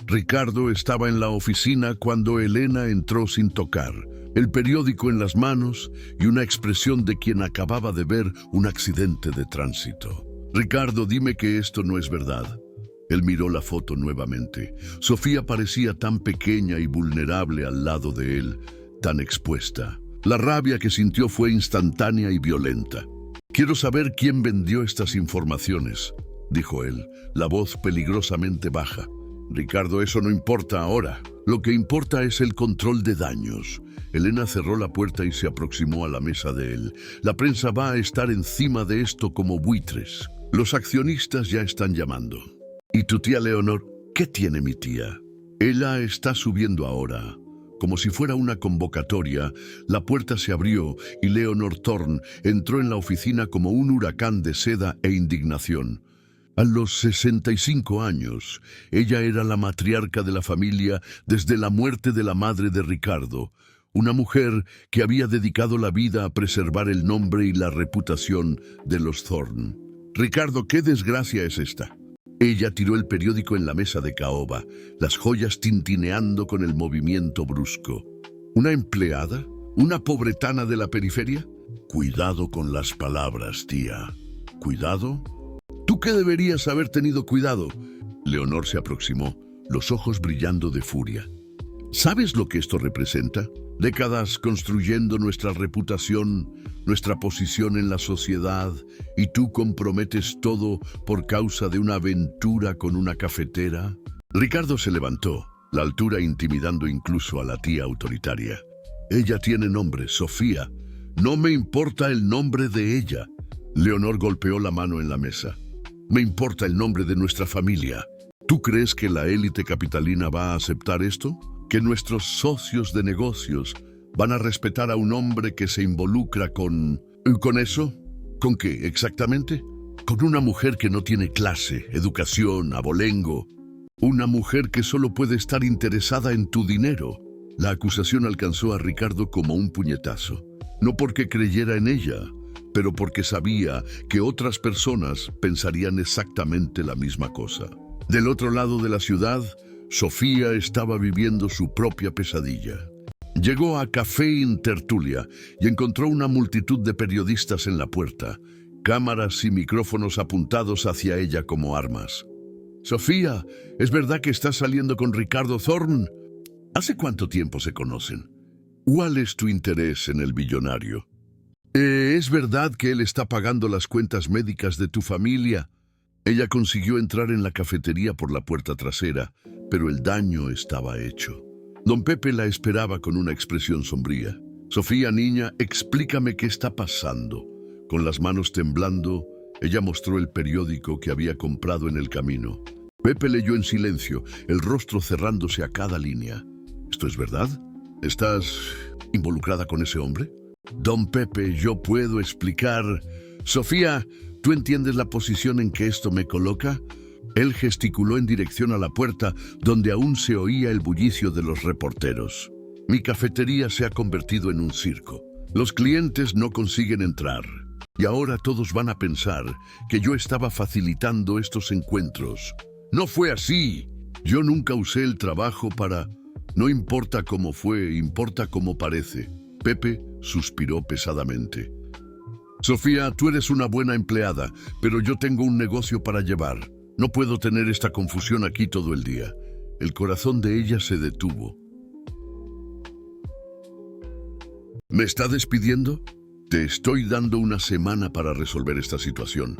Ricardo estaba en la oficina cuando Elena entró sin tocar, el periódico en las manos y una expresión de quien acababa de ver un accidente de tránsito. Ricardo, dime que esto no es verdad. Él miró la foto nuevamente. Sofía parecía tan pequeña y vulnerable al lado de él, tan expuesta. La rabia que sintió fue instantánea y violenta. Quiero saber quién vendió estas informaciones, dijo él, la voz peligrosamente baja. Ricardo, eso no importa ahora. Lo que importa es el control de daños. Elena cerró la puerta y se aproximó a la mesa de él. La prensa va a estar encima de esto como buitres. Los accionistas ya están llamando. ¿Y tu tía Leonor? ¿Qué tiene mi tía? Ella está subiendo ahora. Como si fuera una convocatoria, la puerta se abrió y Leonor Thorne entró en la oficina como un huracán de seda e indignación. A los 65 años, ella era la matriarca de la familia desde la muerte de la madre de Ricardo, una mujer que había dedicado la vida a preservar el nombre y la reputación de los Thorne. Ricardo, ¿qué desgracia es esta? Ella tiró el periódico en la mesa de caoba, las joyas tintineando con el movimiento brusco. ¿Una empleada? ¿Una pobretana de la periferia? Cuidado con las palabras, tía. ¿Cuidado? ¿Tú que deberías haber tenido cuidado. Leonor se aproximó, los ojos brillando de furia. ¿Sabes lo que esto representa? Décadas construyendo nuestra reputación, nuestra posición en la sociedad, y tú comprometes todo por causa de una aventura con una cafetera. Ricardo se levantó, la altura intimidando incluso a la tía autoritaria. Ella tiene nombre, Sofía. No me importa el nombre de ella. Leonor golpeó la mano en la mesa. Me importa el nombre de nuestra familia. ¿Tú crees que la élite capitalina va a aceptar esto? ¿Que nuestros socios de negocios van a respetar a un hombre que se involucra con eso? ¿Con qué exactamente? Con una mujer que no tiene clase, educación, abolengo. Una mujer que solo puede estar interesada en tu dinero. La acusación alcanzó a Ricardo como un puñetazo. No porque creyera en ella, pero porque sabía que otras personas pensarían exactamente la misma cosa. Del otro lado de la ciudad, Sofía estaba viviendo su propia pesadilla. Llegó a Café Intertulia y encontró una multitud de periodistas en la puerta, cámaras y micrófonos apuntados hacia ella como armas. Sofía, ¿es verdad que estás saliendo con Ricardo Thorne? ¿Hace cuánto tiempo se conocen? ¿Cuál es tu interés en el billonario? ¿Es verdad que él está pagando las cuentas médicas de tu familia? Ella consiguió entrar en la cafetería por la puerta trasera, pero el daño estaba hecho. Don Pepe la esperaba con una expresión sombría. Sofía, niña, explícame qué está pasando. Con las manos temblando, ella mostró el periódico que había comprado en el camino. Pepe leyó en silencio, el rostro cerrándose a cada línea. ¿Esto es verdad? ¿Estás involucrada con ese hombre? Don Pepe, yo puedo explicar. Sofía, ¿tú entiendes la posición en que esto me coloca? Él gesticuló en dirección a la puerta, donde aún se oía el bullicio de los reporteros. Mi cafetería se ha convertido en un circo. Los clientes no consiguen entrar. Y ahora todos van a pensar que yo estaba facilitando estos encuentros. No fue así. Yo nunca usé el trabajo para... No importa cómo fue, importa cómo parece. Pepe suspiró pesadamente. Sofía, tú eres una buena empleada, pero yo tengo un negocio para llevar. No puedo tener esta confusión aquí todo el día. El corazón de ella se detuvo. ¿Me está despidiendo? Te estoy dando una semana para resolver esta situación.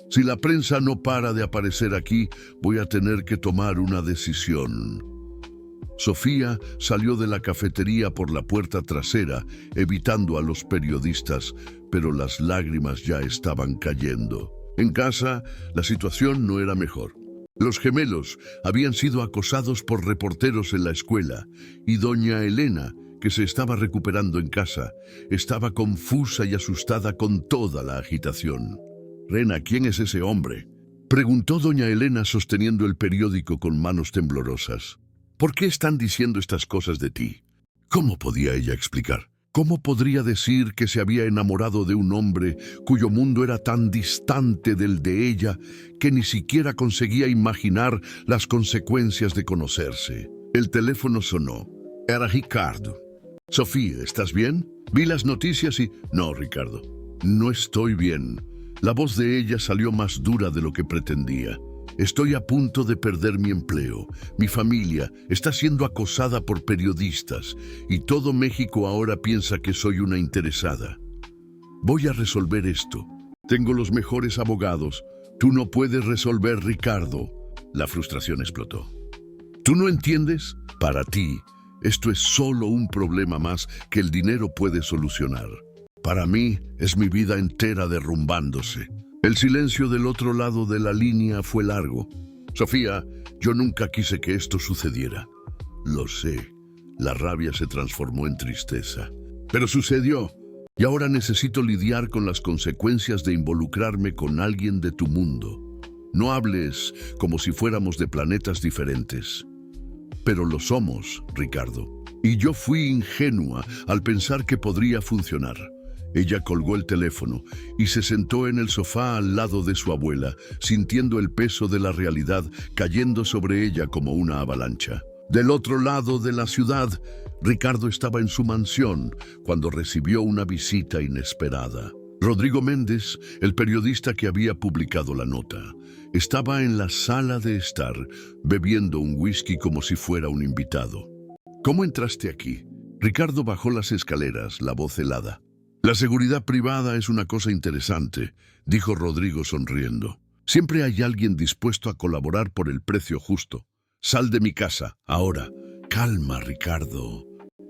Si la prensa no para de aparecer aquí, voy a tener que tomar una decisión. Sofía salió de la cafetería por la puerta trasera, evitando a los periodistas, pero las lágrimas ya estaban cayendo. En casa, la situación no era mejor. Los gemelos habían sido acosados por reporteros en la escuela, y doña Elena, que se estaba recuperando en casa, estaba confusa y asustada con toda la agitación. «Rena, ¿quién es ese hombre?», preguntó doña Elena sosteniendo el periódico con manos temblorosas. «¿Por qué están diciendo estas cosas de ti?». ¿Cómo podía ella explicar? ¿Cómo podría decir que se había enamorado de un hombre cuyo mundo era tan distante del de ella que ni siquiera conseguía imaginar las consecuencias de conocerse? El teléfono sonó. Era Ricardo. «Sofía, ¿estás bien? Vi las noticias y...». «No, Ricardo, no estoy bien». La voz de ella salió más dura de lo que pretendía. «Estoy a punto de perder mi empleo. Mi familia está siendo acosada por periodistas y todo México ahora piensa que soy una interesada. Voy a resolver esto. Tengo los mejores abogados. Tú no puedes resolver, Ricardo». La frustración explotó. «¿Tú no entiendes? Para ti, esto es solo un problema más que el dinero puede solucionar. Para mí, es mi vida entera derrumbándose». El silencio del otro lado de la línea fue largo. «Sofía, yo nunca quise que esto sucediera». «Lo sé». La rabia se transformó en tristeza. «Pero sucedió, y ahora necesito lidiar con las consecuencias de involucrarme con alguien de tu mundo. No hables como si fuéramos de planetas diferentes». «Pero lo somos, Ricardo. Y yo fui ingenua al pensar que podría funcionar». Ella colgó el teléfono y se sentó en el sofá al lado de su abuela, sintiendo el peso de la realidad cayendo sobre ella como una avalancha. Del otro lado de la ciudad, Ricardo estaba en su mansión cuando recibió una visita inesperada. Rodrigo Méndez, el periodista que había publicado la nota, estaba en la sala de estar bebiendo un whisky como si fuera un invitado. ¿Cómo entraste aquí? Ricardo bajó las escaleras, la voz helada. La seguridad privada es una cosa interesante, dijo Rodrigo sonriendo. Siempre hay alguien dispuesto a colaborar por el precio justo. Sal de mi casa, ahora. Calma, Ricardo.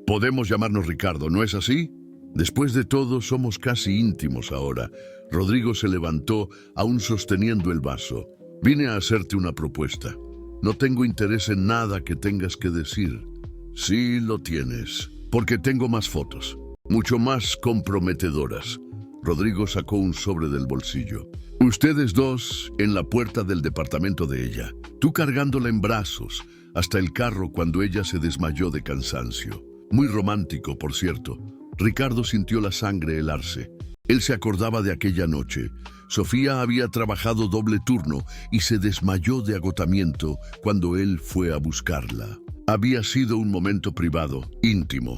Podemos llamarnos Ricardo, ¿no es así? Después de todo, somos casi íntimos ahora. Rodrigo se levantó, aún sosteniendo el vaso. Vine a hacerte una propuesta. No tengo interés en nada que tengas que decir. Sí lo tienes, porque tengo más fotos, mucho más comprometedoras. Rodrigo sacó un sobre del bolsillo. Ustedes dos en la puerta del departamento de ella, tú cargándola en brazos hasta el carro cuando ella se desmayó de cansancio. Muy romántico, por cierto. Ricardo sintió la sangre helarse. Él se acordaba de aquella noche. Sofía había trabajado doble turno y se desmayó de agotamiento cuando él fue a buscarla. Había sido un momento privado, íntimo.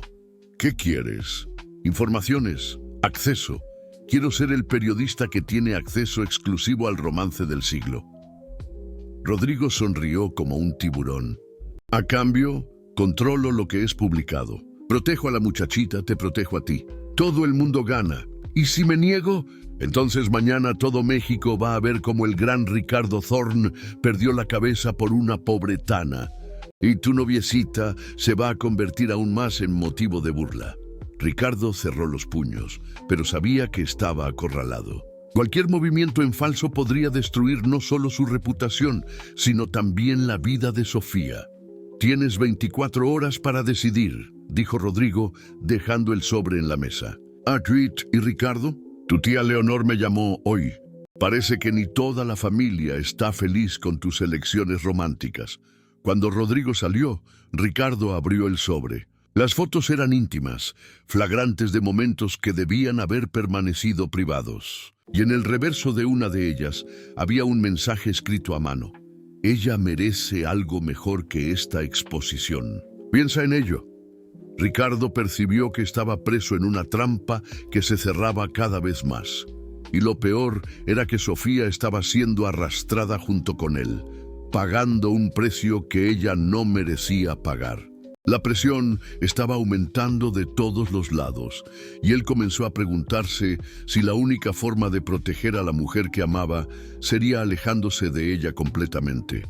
¿Qué quieres? Informaciones, acceso. Quiero ser el periodista que tiene acceso exclusivo al romance del siglo. Rodrigo sonrió como un tiburón. A cambio, controlo lo que es publicado. Protejo a la muchachita, te protejo a ti. Todo el mundo gana. ¿Y si me niego? Entonces mañana todo México va a ver cómo el gran Ricardo Thorne perdió la cabeza por una pobretana. Y tu noviecita se va a convertir aún más en motivo de burla. Ricardo cerró los puños, pero sabía que estaba acorralado. Cualquier movimiento en falso podría destruir no solo su reputación, sino también la vida de Sofía. Tienes 24 horas para decidir, dijo Rodrigo, dejando el sobre en la mesa. Akrit y Ricardo, tu tía Leonor me llamó hoy. Parece que ni toda la familia está feliz con tus elecciones románticas. Cuando Rodrigo salió, Ricardo abrió el sobre. Las fotos eran íntimas, flagrantes de momentos que debían haber permanecido privados. Y en el reverso de una de ellas había un mensaje escrito a mano. Ella merece algo mejor que esta exposición. Piensa en ello. Ricardo percibió que estaba preso en una trampa que se cerraba cada vez más. Y lo peor era que Sofía estaba siendo arrastrada junto con él, pagando un precio que ella no merecía pagar. La presión estaba aumentando de todos los lados, y él comenzó a preguntarse si la única forma de proteger a la mujer que amaba sería alejándose de ella completamente.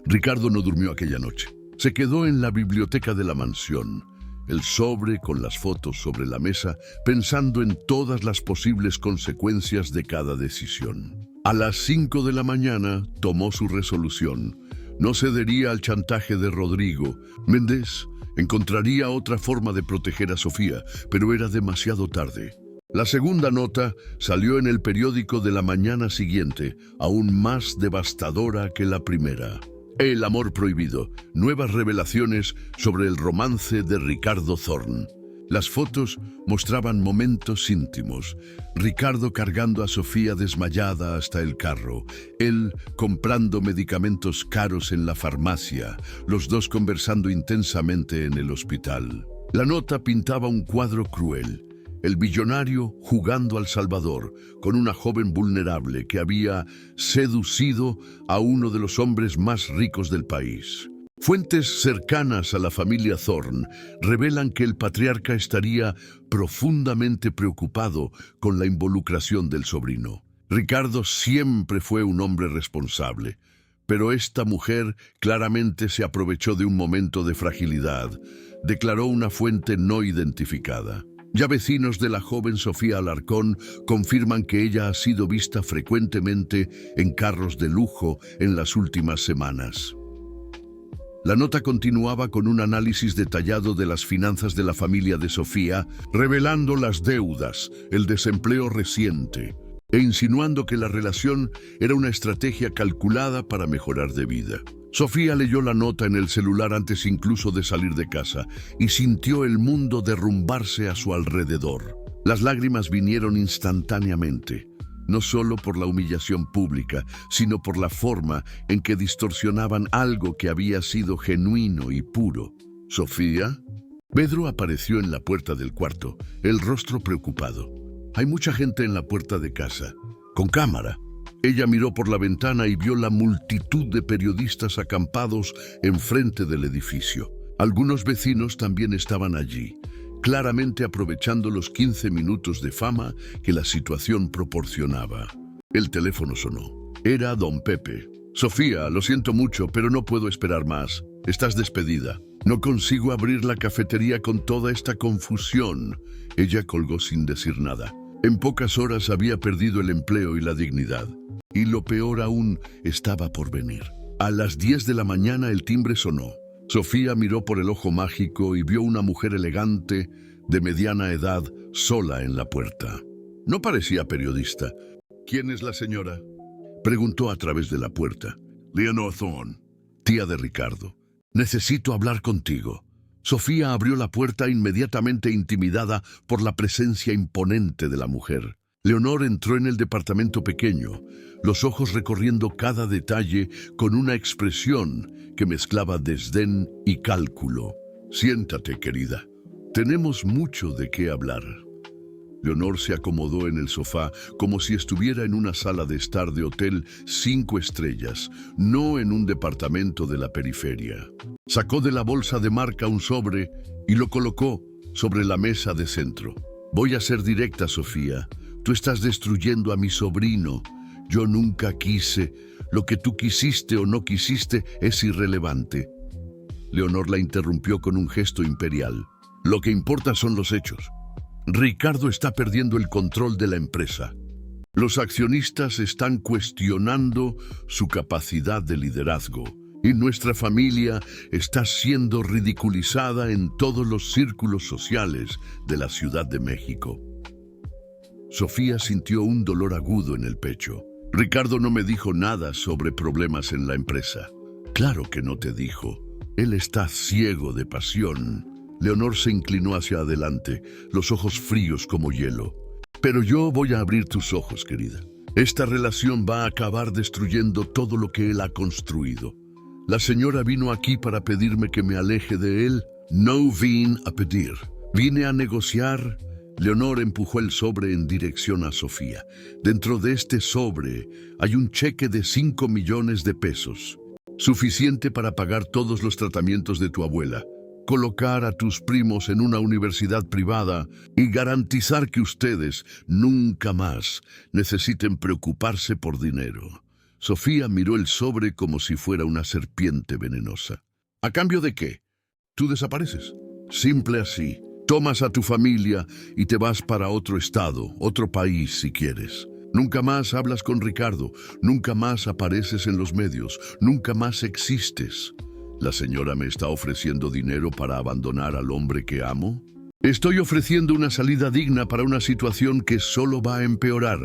Ricardo no durmió aquella noche. Se quedó en la biblioteca de la mansión, el sobre con las fotos sobre la mesa, pensando en todas las posibles consecuencias de cada decisión. A las 5 de la mañana tomó su resolución. No cedería al chantaje de Rodrigo. Méndez encontraría otra forma de proteger a Sofía, pero era demasiado tarde. La segunda nota salió en el periódico de la mañana siguiente, aún más devastadora que la primera. El amor prohibido. Nuevas revelaciones sobre el romance de Ricardo Thorne. Las fotos mostraban momentos íntimos. Ricardo cargando a Sofía desmayada hasta el carro. Él comprando medicamentos caros en la farmacia. Los dos conversando intensamente en el hospital. La nota pintaba un cuadro cruel. El billonario jugando al Salvador con una joven vulnerable que había seducido a uno de los hombres más ricos del país. Fuentes cercanas a la familia Thorne revelan que el patriarca estaría profundamente preocupado con la involucración del sobrino. Ricardo siempre fue un hombre responsable, pero esta mujer claramente se aprovechó de un momento de fragilidad, declaró una fuente no identificada. Ya vecinos de la joven Sofía Alarcón confirman que ella ha sido vista frecuentemente en carros de lujo en las últimas semanas. La nota continuaba con un análisis detallado de las finanzas de la familia de Sofía, revelando las deudas, el desempleo reciente, e insinuando que la relación era una estrategia calculada para mejorar de vida. Sofía leyó la nota en el celular antes incluso de salir de casa y sintió el mundo derrumbarse a su alrededor. Las lágrimas vinieron instantáneamente. No solo por la humillación pública, sino por la forma en que distorsionaban algo que había sido genuino y puro. ¿Sofía? Pedro apareció en la puerta del cuarto, el rostro preocupado. Hay mucha gente en la puerta de casa, con cámara. Ella miró por la ventana y vio la multitud de periodistas acampados enfrente del edificio. Algunos vecinos también estaban allí, claramente aprovechando los 15 minutos de fama que la situación proporcionaba. El teléfono sonó. Era don Pepe. Sofía, lo siento mucho, pero no puedo esperar más. Estás despedida. No consigo abrir la cafetería con toda esta confusión. Ella colgó sin decir nada. En pocas horas había perdido el empleo y la dignidad. Y lo peor aún estaba por venir. A las 10 de la mañana el timbre sonó. Sofía miró por el ojo mágico y vio una mujer elegante, de mediana edad, sola en la puerta. No parecía periodista. ¿Quién es la señora?, preguntó a través de la puerta. Leonor Thorne, tía de Ricardo. Necesito hablar contigo. Sofía abrió la puerta inmediatamente intimidada por la presencia imponente de la mujer. Leonor entró en el departamento pequeño, los ojos recorriendo cada detalle con una expresión que mezclaba desdén y cálculo. Siéntate, querida. Tenemos mucho de qué hablar. Leonor se acomodó en el sofá como si estuviera en una sala de estar de hotel 5 estrellas, no en un departamento de la periferia. Sacó de la bolsa de marca un sobre y lo colocó sobre la mesa de centro. Voy a ser directa, Sofía. Tú estás destruyendo a mi sobrino. Yo nunca quise. Lo que tú quisiste o no quisiste es irrelevante. Leonor la interrumpió con un gesto imperial. Lo que importa son los hechos. Ricardo está perdiendo el control de la empresa. Los accionistas están cuestionando su capacidad de liderazgo y nuestra familia está siendo ridiculizada en todos los círculos sociales de la Ciudad de México. Sofía sintió un dolor agudo en el pecho. Ricardo no me dijo nada sobre problemas en la empresa. Claro que no te dijo. Él está ciego de pasión. Leonor se inclinó hacia adelante, los ojos fríos como hielo. Pero yo voy a abrir tus ojos, querida. Esta relación va a acabar destruyendo todo lo que él ha construido. La señora vino aquí para pedirme que me aleje de él. No vine a pedir. Vine a negociar. Leonor empujó el sobre en dirección a Sofía. Dentro de este sobre hay un cheque de 5 millones de pesos. Suficiente para pagar todos los tratamientos de tu abuela, colocar a tus primos en una universidad privada y garantizar que ustedes nunca más necesiten preocuparse por dinero. Sofía miró el sobre como si fuera una serpiente venenosa. ¿A cambio de qué? Tú desapareces. Simple así. Tomas a tu familia y te vas para otro estado, otro país si quieres. Nunca más hablas con Ricardo, nunca más apareces en los medios, nunca más existes. ¿La señora me está ofreciendo dinero para abandonar al hombre que amo? Estoy ofreciendo una salida digna para una situación que solo va a empeorar.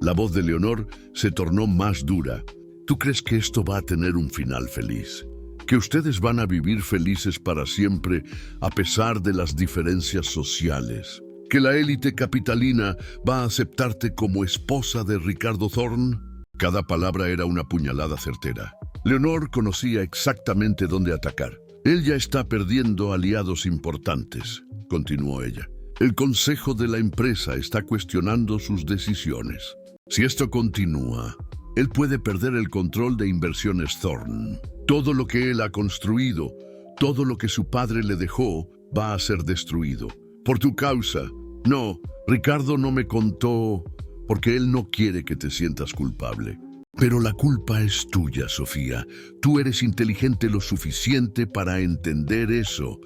La voz de Leonor se tornó más dura. ¿Tú crees que esto va a tener un final feliz? ¿Que ustedes van a vivir felices para siempre a pesar de las diferencias sociales? ¿Que la élite capitalina va a aceptarte como esposa de Ricardo Thorne? Cada palabra era una puñalada certera. Leonor conocía exactamente dónde atacar. Él ya está perdiendo aliados importantes, continuó ella. El consejo de la empresa está cuestionando sus decisiones. Si esto continúa, él puede perder el control de Inversiones Thorne. Todo lo que él ha construido, todo lo que su padre le dejó, va a ser destruido. Por tu causa. No, Ricardo no me contó porque él no quiere que te sientas culpable. Pero la culpa es tuya, Sofía. Tú eres inteligente lo suficiente para entender eso.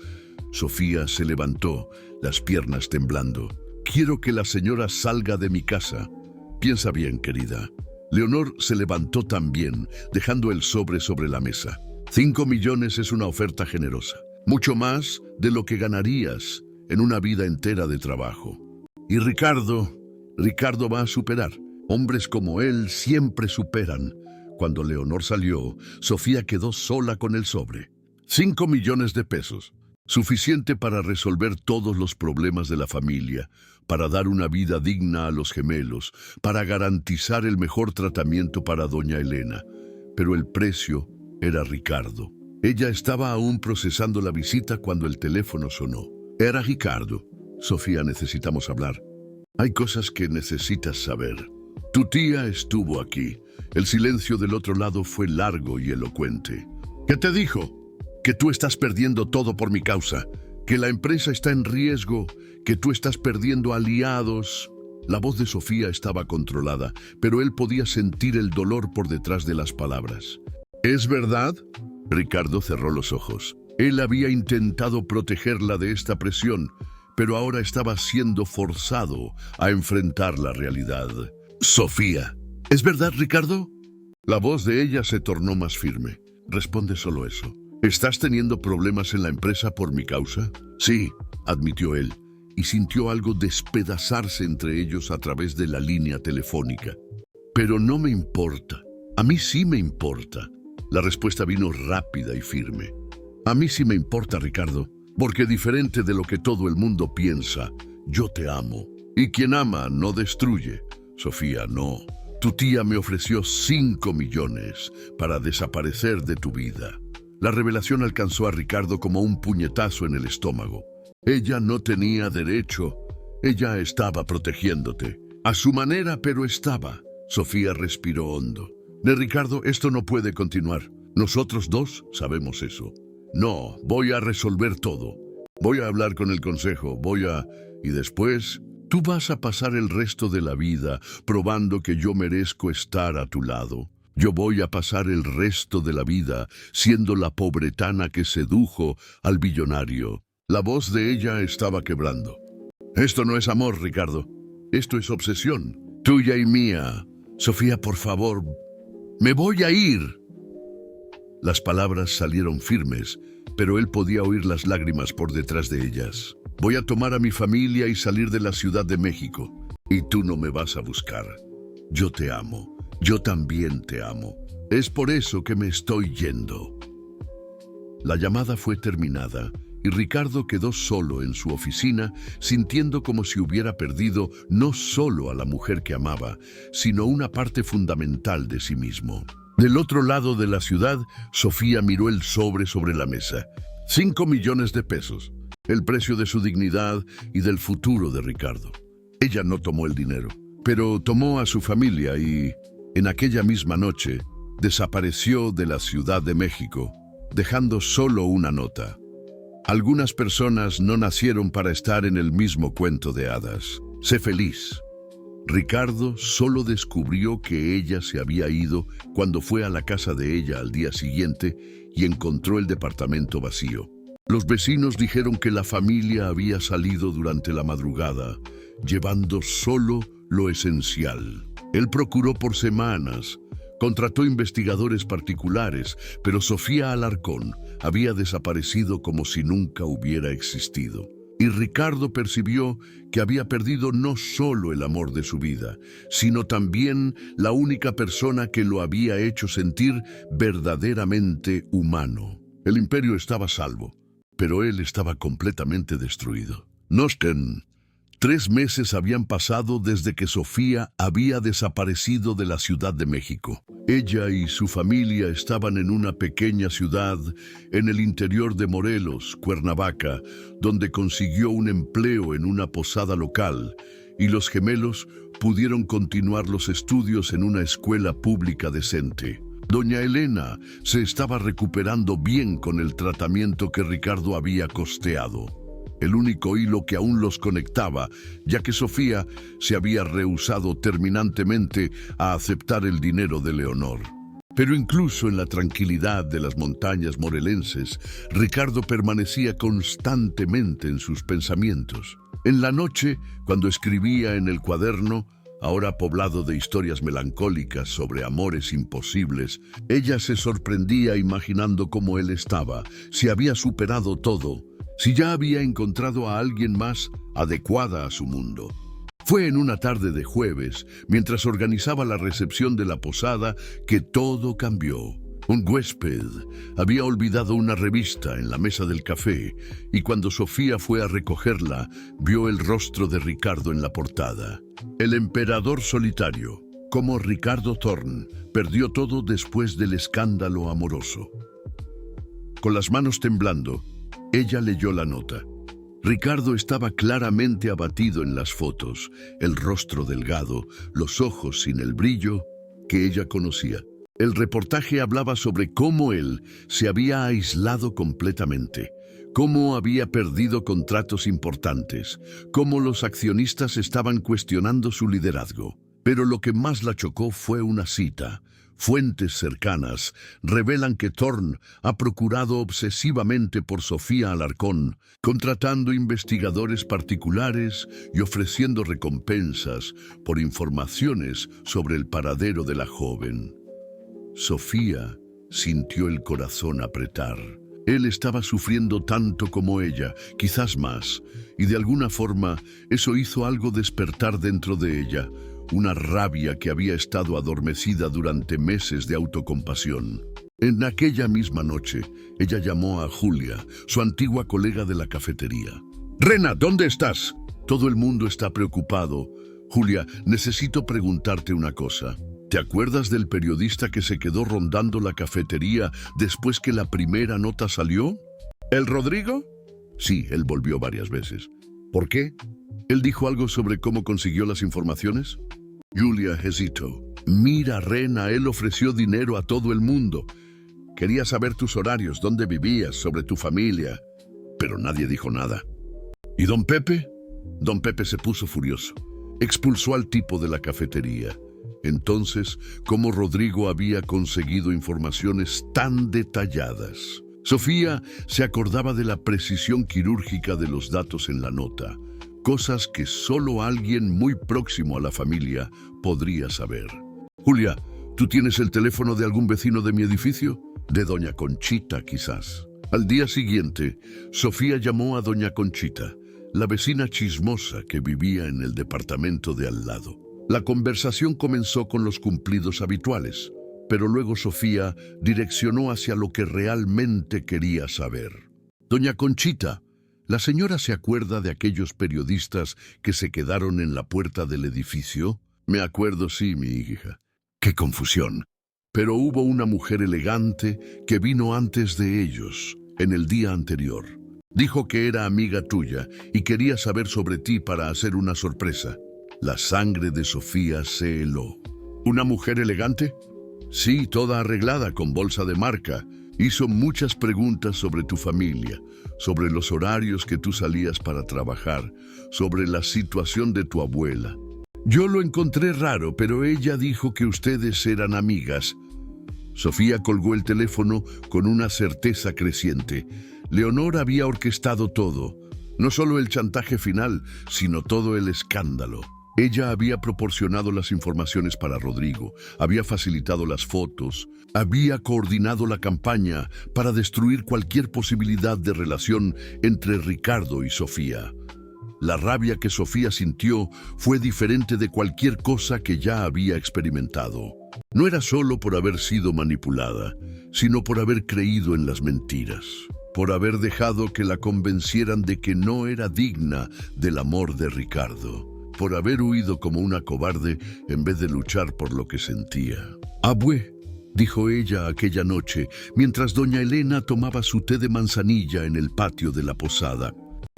Sofía se levantó, las piernas temblando. Quiero que la señora salga de mi casa. Piensa bien, querida. Leonor se levantó también, dejando el sobre la mesa. 5 millones es una oferta generosa. Mucho más de lo que ganarías en una vida entera de trabajo. Y Ricardo va a superar. Hombres como él siempre superan. Cuando Leonor salió, Sofía quedó sola con el sobre. 5 millones de pesos. Suficiente para resolver todos los problemas de la familia, para dar una vida digna a los gemelos, para garantizar el mejor tratamiento para doña Elena. Pero el precio era Ricardo. Ella estaba aún procesando la visita cuando el teléfono sonó. Era Ricardo. Sofía, necesitamos hablar. Hay cosas que necesitas saber. Tu tía estuvo aquí. El silencio del otro lado fue largo y elocuente. ¿Qué te dijo? Que tú estás perdiendo todo por mi causa, que la empresa está en riesgo, que tú estás perdiendo aliados. La voz de Sofía estaba controlada, pero él podía sentir el dolor por detrás de las palabras. ¿Es verdad? Ricardo cerró los ojos. Él había intentado protegerla de esta presión, pero ahora estaba siendo forzado a enfrentar la realidad. Sofía. ¿Es verdad, Ricardo? La voz de ella se tornó más firme. Responde solo eso. ¿Estás teniendo problemas en la empresa por mi causa? Sí, admitió él, y sintió algo despedazarse entre ellos a través de la línea telefónica. Pero no me importa. A mí sí me importa. La respuesta vino rápida y firme. A mí sí me importa, Ricardo, porque diferente de lo que todo el mundo piensa, yo te amo. Y quien ama no destruye. Sofía, no. Tu tía me ofreció 5 millones para desaparecer de tu vida. La revelación alcanzó a Ricardo como un puñetazo en el estómago. Ella no tenía derecho. Ella estaba protegiéndote. A su manera, pero estaba. Sofía respiró hondo. Ricardo, esto no puede continuar. Nosotros dos sabemos eso. No, voy a resolver todo. Voy a hablar con el consejo, Y después, tú vas a pasar el resto de la vida probando que yo merezco estar a tu lado. Yo voy a pasar el resto de la vida siendo la pobretana que sedujo al billonario. La voz de ella estaba quebrando. Esto no es amor, Ricardo. Esto es obsesión, tuya y mía. Sofía, por favor, me voy a ir. Las palabras salieron firmes, pero él podía oír las lágrimas por detrás de ellas. Voy a tomar a mi familia y salir de la Ciudad de México. Y tú no me vas a buscar. Yo te amo. Yo también te amo. Es por eso que me estoy yendo. La llamada fue terminada y Ricardo quedó solo en su oficina, sintiendo como si hubiera perdido no solo a la mujer que amaba, sino una parte fundamental de sí mismo. Del otro lado de la ciudad, Sofía miró el sobre la mesa. 5 millones de pesos, el precio de su dignidad y del futuro de Ricardo. Ella no tomó el dinero, pero tomó a su familia y, en aquella misma noche, desapareció de la Ciudad de México, dejando solo una nota. Algunas personas no nacieron para estar en el mismo cuento de hadas. Sé feliz. Ricardo solo descubrió que ella se había ido cuando fue a la casa de ella al día siguiente y encontró el departamento vacío. Los vecinos dijeron que la familia había salido durante la madrugada, llevando solo lo esencial. Él procuró por semanas, contrató investigadores particulares, pero Sofía Alarcón había desaparecido como si nunca hubiera existido. Y Ricardo percibió que había perdido no solo el amor de su vida, sino también la única persona que lo había hecho sentir verdaderamente humano. El imperio estaba a salvo, pero él estaba completamente destruido. Nosten. 3 meses habían pasado desde que Sofía había desaparecido de la Ciudad de México. Ella y su familia estaban en una pequeña ciudad en el interior de Morelos, Cuernavaca, donde consiguió un empleo en una posada local, y los gemelos pudieron continuar los estudios en una escuela pública decente. Doña Elena se estaba recuperando bien con el tratamiento que Ricardo había costeado. El único hilo que aún los conectaba, ya que Sofía se había rehusado terminantemente a aceptar el dinero de Leonor. Pero incluso en la tranquilidad de las montañas morelenses, Ricardo permanecía constantemente en sus pensamientos. En la noche, cuando escribía en el cuaderno, ahora poblado de historias melancólicas sobre amores imposibles, ella se sorprendía imaginando cómo él estaba, si había superado todo, si ya había encontrado a alguien más adecuada a su mundo. Fue en una tarde de jueves, mientras organizaba la recepción de la posada, que todo cambió. Un huésped había olvidado una revista en la mesa del café, y cuando Sofía fue a recogerla, vio el rostro de Ricardo en la portada. El emperador solitario, como Ricardo Thorne, perdió todo después del escándalo amoroso. Con las manos temblando, ella leyó la nota. Ricardo estaba claramente abatido en las fotos, el rostro delgado, los ojos sin el brillo que ella conocía. El reportaje hablaba sobre cómo él se había aislado completamente, cómo había perdido contratos importantes, cómo los accionistas estaban cuestionando su liderazgo. Pero lo que más la chocó fue una cita. Fuentes cercanas revelan que Thorn ha procurado obsesivamente por Sofía Alarcón, contratando investigadores particulares y ofreciendo recompensas por informaciones sobre el paradero de la joven. Sofía sintió el corazón apretar. Él estaba sufriendo tanto como ella, quizás más, y de alguna forma eso hizo algo despertar dentro de ella, una rabia que había estado adormecida durante meses de autocompasión. En aquella misma noche, ella llamó a Julia, su antigua colega de la cafetería. «Rena, ¿dónde estás?» «Todo el mundo está preocupado. Julia, necesito preguntarte una cosa. ¿Te acuerdas del periodista que se quedó rondando la cafetería después que la primera nota salió?» «¿El Rodrigo?» «Sí, él volvió varias veces». «¿Por qué?» «Él dijo algo sobre cómo consiguió las informaciones». Julia hesitó. «Mira, Rena, él ofreció dinero a todo el mundo. Quería saber tus horarios, dónde vivías, sobre tu familia». Pero nadie dijo nada. ¿Y don Pepe? Don Pepe se puso furioso. Expulsó al tipo de la cafetería. Entonces, ¿cómo Rodrigo había conseguido informaciones tan detalladas? Sofía se acordaba de la precisión quirúrgica de los datos en la nota, cosas que solo alguien muy próximo a la familia podría saber. «Julia, ¿tú tienes el teléfono de algún vecino de mi edificio?» «De doña Conchita, quizás». Al día siguiente, Sofía llamó a doña Conchita, la vecina chismosa que vivía en el departamento de al lado. La conversación comenzó con los cumplidos habituales, pero luego Sofía direccionó hacia lo que realmente quería saber. «Doña Conchita, ¿la señora se acuerda de aquellos periodistas que se quedaron en la puerta del edificio?» «Me acuerdo, sí, mi hija». «Qué confusión. Pero hubo una mujer elegante que vino antes de ellos, en el día anterior. Dijo que era amiga tuya y quería saber sobre ti para hacer una sorpresa». La sangre de Sofía se heló. «¿Una mujer elegante?» «Sí, toda arreglada con bolsa de marca. Hizo muchas preguntas sobre tu familia, sobre los horarios que tú salías para trabajar, sobre la situación de tu abuela. Yo lo encontré raro, pero ella dijo que ustedes eran amigas». Sofía colgó el teléfono con una certeza creciente. Leonor había orquestado todo, no solo el chantaje final, sino todo el escándalo. Ella había proporcionado las informaciones para Rodrigo, había facilitado las fotos, había coordinado la campaña para destruir cualquier posibilidad de relación entre Ricardo y Sofía. La rabia que Sofía sintió fue diferente de cualquier cosa que ya había experimentado. No era solo por haber sido manipulada, sino por haber creído en las mentiras, por haber dejado que la convencieran de que no era digna del amor de Ricardo, por haber huido como una cobarde en vez de luchar por lo que sentía. «Abue», dijo ella aquella noche, mientras doña Elena tomaba su té de manzanilla en el patio de la posada.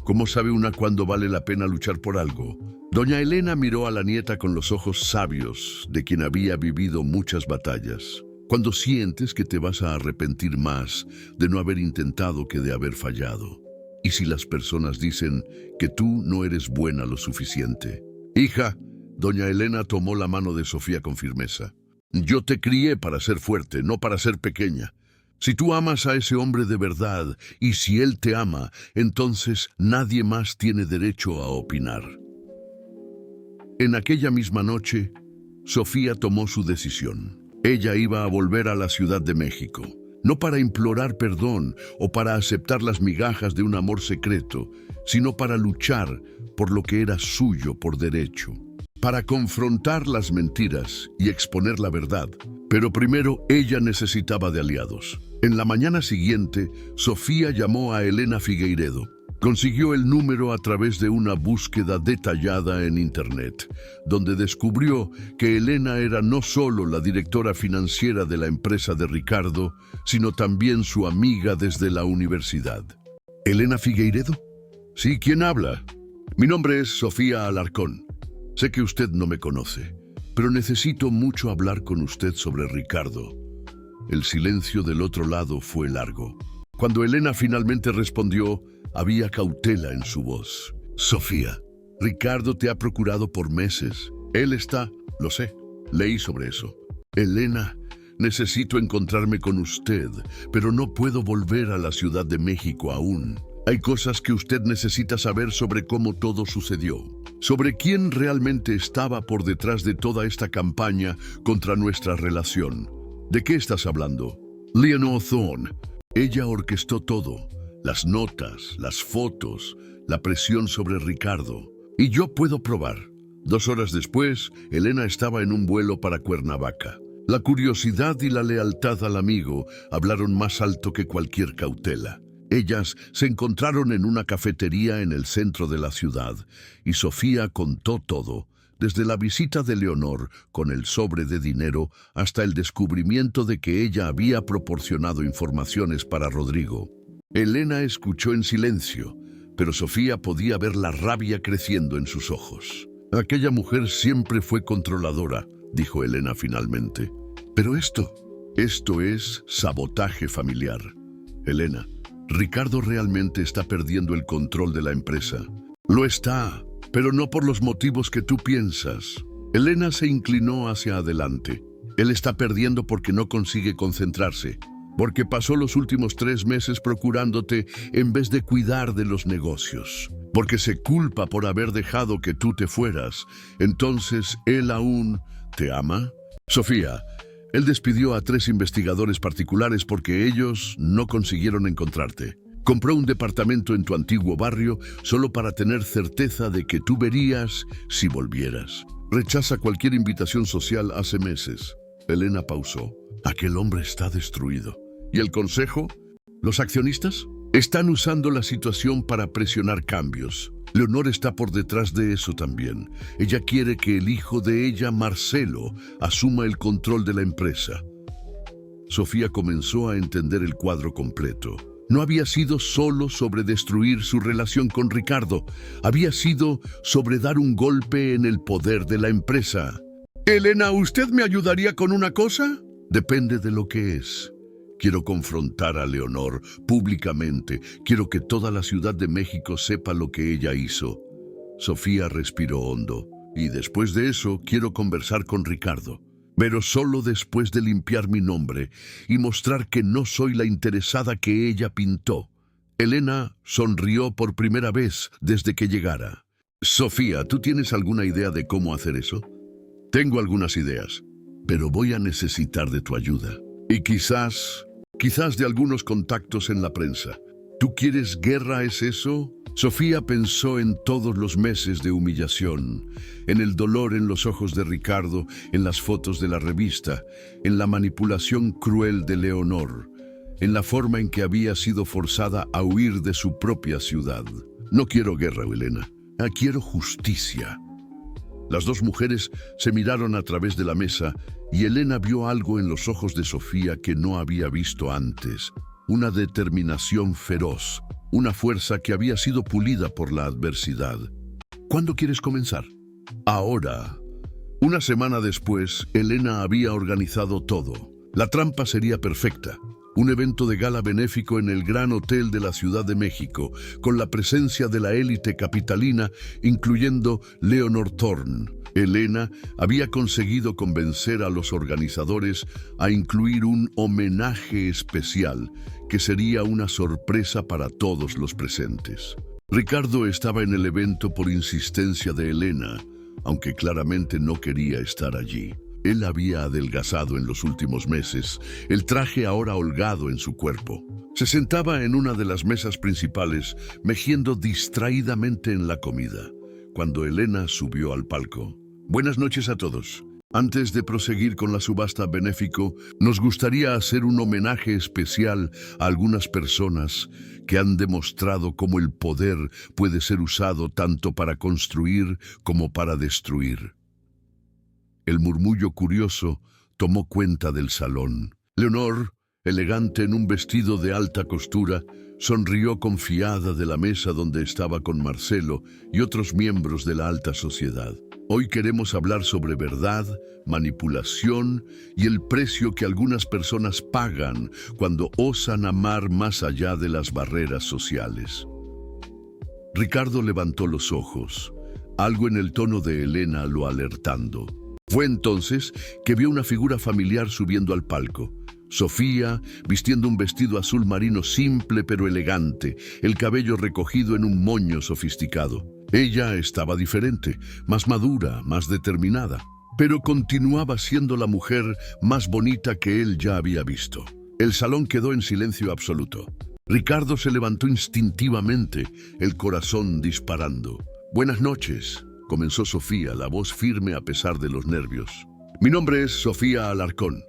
«¿Cómo sabe una cuándo vale la pena luchar por algo?» Doña Elena miró a la nieta con los ojos sabios de quien había vivido muchas batallas. «Cuando sientes que te vas a arrepentir más de no haber intentado que de haber fallado. Y si las personas dicen que tú no eres buena lo suficiente». «Hija», doña Elena tomó la mano de Sofía con firmeza. «Yo te crié para ser fuerte, no para ser pequeña. Si tú amas a ese hombre de verdad, y si él te ama, entonces nadie más tiene derecho a opinar». En aquella misma noche, Sofía tomó su decisión. Ella iba a volver a la Ciudad de México, no para implorar perdón o para aceptar las migajas de un amor secreto, sino para luchar por lo que era suyo por derecho, para confrontar las mentiras y exponer la verdad. Pero primero ella necesitaba de aliados. En la mañana siguiente, Sofía llamó a Elena Figueiredo. Consiguió el número a través de una búsqueda detallada en Internet, donde descubrió que Elena era no solo la directora financiera de la empresa de Ricardo, sino también su amiga desde la universidad. «¿Elena Figueiredo?» Sí, ¿quién habla? Mi nombre es Sofía Alarcón. Sé que usted no me conoce, pero necesito mucho hablar con usted sobre Ricardo. El silencio del otro lado fue largo. Cuando Elena finalmente respondió, había cautela en su voz. Sofía, Ricardo te ha procurado por meses. Él está, lo sé, leí sobre eso. Elena, necesito encontrarme con usted, pero no puedo volver a la Ciudad de México aún. Hay cosas que usted necesita saber sobre cómo todo sucedió, sobre quién realmente estaba por detrás de toda esta campaña contra nuestra relación. ¿De qué estás hablando? Leonor Thorne. Ella orquestó todo, las notas, las fotos, la presión sobre Ricardo. Y yo puedo probar. 2 horas después, Elena estaba en un vuelo para Cuernavaca. La curiosidad y la lealtad al amigo hablaron más alto que cualquier cautela. Ellas se encontraron en una cafetería en el centro de la ciudad, y Sofía contó todo, desde la visita de Leonor con el sobre de dinero hasta el descubrimiento de que ella había proporcionado informaciones para Rodrigo. Elena escuchó en silencio, pero Sofía podía ver la rabia creciendo en sus ojos. Aquella mujer siempre fue controladora, dijo Elena finalmente. Pero esto es sabotaje familiar. Elena, Ricardo realmente está perdiendo el control de la empresa. Lo está, pero no por los motivos que tú piensas. Elena se inclinó hacia adelante. Él está perdiendo porque no consigue concentrarse, porque pasó los últimos 3 meses procurándote en vez de cuidar de los negocios, porque se culpa por haber dejado que tú te fueras. Entonces, ¿él aún te ama? Sofía, él despidió a 3 investigadores particulares porque ellos no consiguieron encontrarte. Compró un departamento en tu antiguo barrio solo para tener certeza de que tú verías si volvieras. Rechaza cualquier invitación social hace meses. Elena pausó. Aquel hombre está destruido. ¿Y el consejo? ¿Los accionistas? Están usando la situación para presionar cambios. Leonor está por detrás de eso también. Ella quiere que el hijo de ella, Marcelo, asuma el control de la empresa. Sofía comenzó a entender el cuadro completo. No había sido solo sobre destruir su relación con Ricardo. Había sido sobre dar un golpe en el poder de la empresa. Elena, ¿usted me ayudaría con una cosa? Depende de lo que es. Quiero confrontar a Leonor públicamente. Quiero que toda la Ciudad de México sepa lo que ella hizo. Sofía respiró hondo. Y después de eso, quiero conversar con Ricardo. Pero solo después de limpiar mi nombre y mostrar que no soy la interesada que ella pintó. Elena sonrió por primera vez desde que llegara. Sofía, ¿tú tienes alguna idea de cómo hacer eso? Tengo algunas ideas, pero voy a necesitar de tu ayuda. Y quizás de algunos contactos en la prensa. ¿Tú quieres guerra, es eso? Sofía pensó en todos los meses de humillación, en el dolor en los ojos de Ricardo, en las fotos de la revista, en la manipulación cruel de Leonor, en la forma en que había sido forzada a huir de su propia ciudad. No quiero guerra, Elena. Quiero justicia. Las 2 mujeres se miraron a través de la mesa y Elena vio algo en los ojos de Sofía que no había visto antes. Una determinación feroz, una fuerza que había sido pulida por la adversidad. ¿Cuándo quieres comenzar? Ahora. Una semana después, Elena había organizado todo. La trampa sería perfecta. Un evento de gala benéfico en el Gran Hotel de la Ciudad de México, con la presencia de la élite capitalina, incluyendo Leonor Thorne. Elena había conseguido convencer a los organizadores a incluir un homenaje especial, que sería una sorpresa para todos los presentes. Ricardo estaba en el evento por insistencia de Elena, aunque claramente no quería estar allí. Él había adelgazado en los últimos meses, el traje ahora holgado en su cuerpo. Se sentaba en una de las mesas principales, mejiendo distraídamente en la comida, cuando Elena subió al palco. Buenas noches a todos. Antes de proseguir con la subasta benéfico, nos gustaría hacer un homenaje especial a algunas personas que han demostrado cómo el poder puede ser usado tanto para construir como para destruir. El murmullo curioso tomó cuenta del salón. Leonor, elegante en un vestido de alta costura, sonrió confiada de la mesa donde estaba con Marcelo y otros miembros de la alta sociedad. Hoy queremos hablar sobre verdad, manipulación y el precio que algunas personas pagan cuando osan amar más allá de las barreras sociales. Ricardo levantó los ojos, algo en el tono de Elena lo alertando. Fue entonces que vio una figura familiar subiendo al palco. Sofía, vistiendo un vestido azul marino simple pero elegante, el cabello recogido en un moño sofisticado. Ella estaba diferente, más madura, más determinada, pero continuaba siendo la mujer más bonita que él ya había visto. El salón quedó en silencio absoluto. Ricardo se levantó instintivamente, el corazón disparando. «Buenas noches», comenzó Sofía, la voz firme a pesar de los nervios. «Mi nombre es Sofía Alarcón.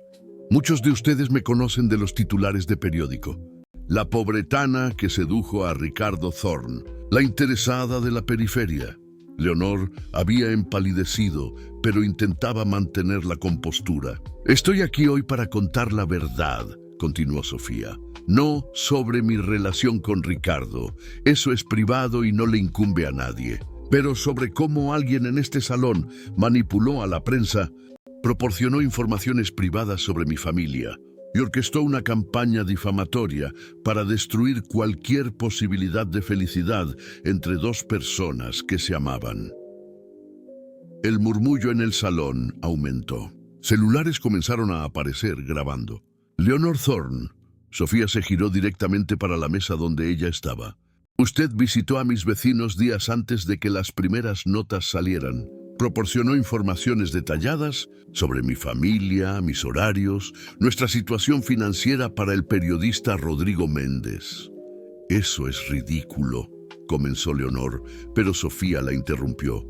Muchos de ustedes me conocen de los titulares de periódico. La pobretana que sedujo a Ricardo Thorne, la interesada de la periferia». Leonor había empalidecido, pero intentaba mantener la compostura. «Estoy aquí hoy para contar la verdad», continuó Sofía. «No sobre mi relación con Ricardo. Eso es privado y no le incumbe a nadie. Pero sobre cómo alguien en este salón manipuló a la prensa, proporcionó informaciones privadas sobre mi familia y orquestó una campaña difamatoria para destruir cualquier posibilidad de felicidad entre dos personas que se amaban». El murmullo en el salón aumentó. Celulares comenzaron a aparecer grabando. «Leonor Thorne». Sofía se giró directamente para la mesa donde ella estaba. «Usted visitó a mis vecinos días antes de que las primeras notas salieran. Proporcionó informaciones detalladas sobre mi familia, mis horarios, nuestra situación financiera para el periodista Rodrigo Méndez». «Eso es ridículo», comenzó Leonor, pero Sofía la interrumpió.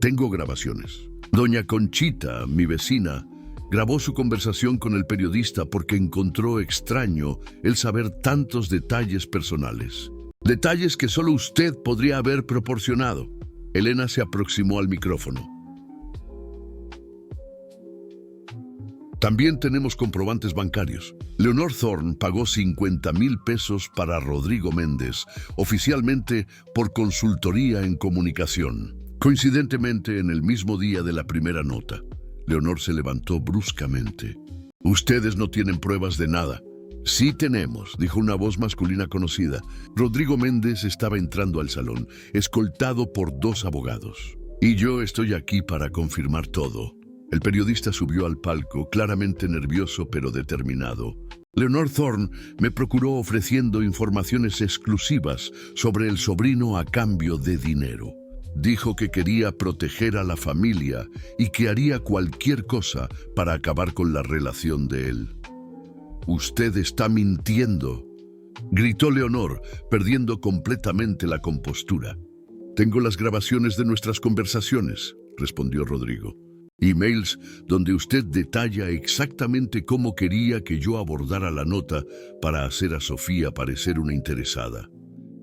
«Tengo grabaciones. Doña Conchita, mi vecina, grabó su conversación con el periodista porque encontró extraño el saber tantos detalles personales. Detalles que solo usted podría haber proporcionado». Elena se aproximó al micrófono. «También tenemos comprobantes bancarios. Leonor Thorne pagó 50,000 pesos para Rodrigo Méndez, oficialmente por consultoría en comunicación. Coincidentemente, en el mismo día de la primera nota». Leonor se levantó bruscamente. «Ustedes no tienen pruebas de nada». «Sí tenemos», dijo una voz masculina conocida. Rodrigo Méndez estaba entrando al salón, escoltado por 2 abogados. «Y yo estoy aquí para confirmar todo». El periodista subió al palco, claramente nervioso pero determinado. «Leonor Thorne me procuró ofreciendo informaciones exclusivas sobre el sobrino a cambio de dinero. Dijo que quería proteger a la familia y que haría cualquier cosa para acabar con la relación de él». «Usted está mintiendo», gritó Leonor, perdiendo completamente la compostura. «Tengo las grabaciones de nuestras conversaciones», respondió Rodrigo. «Emails donde usted detalla exactamente cómo quería que yo abordara la nota para hacer a Sofía parecer una interesada».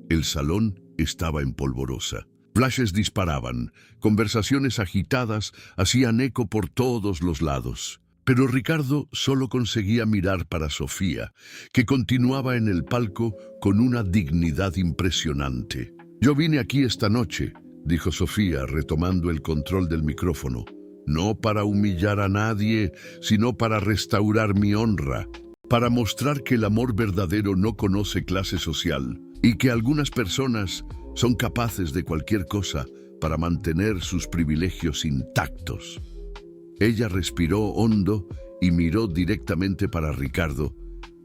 El salón estaba en polvorosa. Flashes disparaban, conversaciones agitadas hacían eco por todos los lados. Pero Ricardo solo conseguía mirar para Sofía, que continuaba en el palco con una dignidad impresionante. «Yo vine aquí esta noche», dijo Sofía, retomando el control del micrófono, «no para humillar a nadie, sino para restaurar mi honra, para mostrar que el amor verdadero no conoce clase social y que algunas personas son capaces de cualquier cosa para mantener sus privilegios intactos». Ella respiró hondo y miró directamente para Ricardo,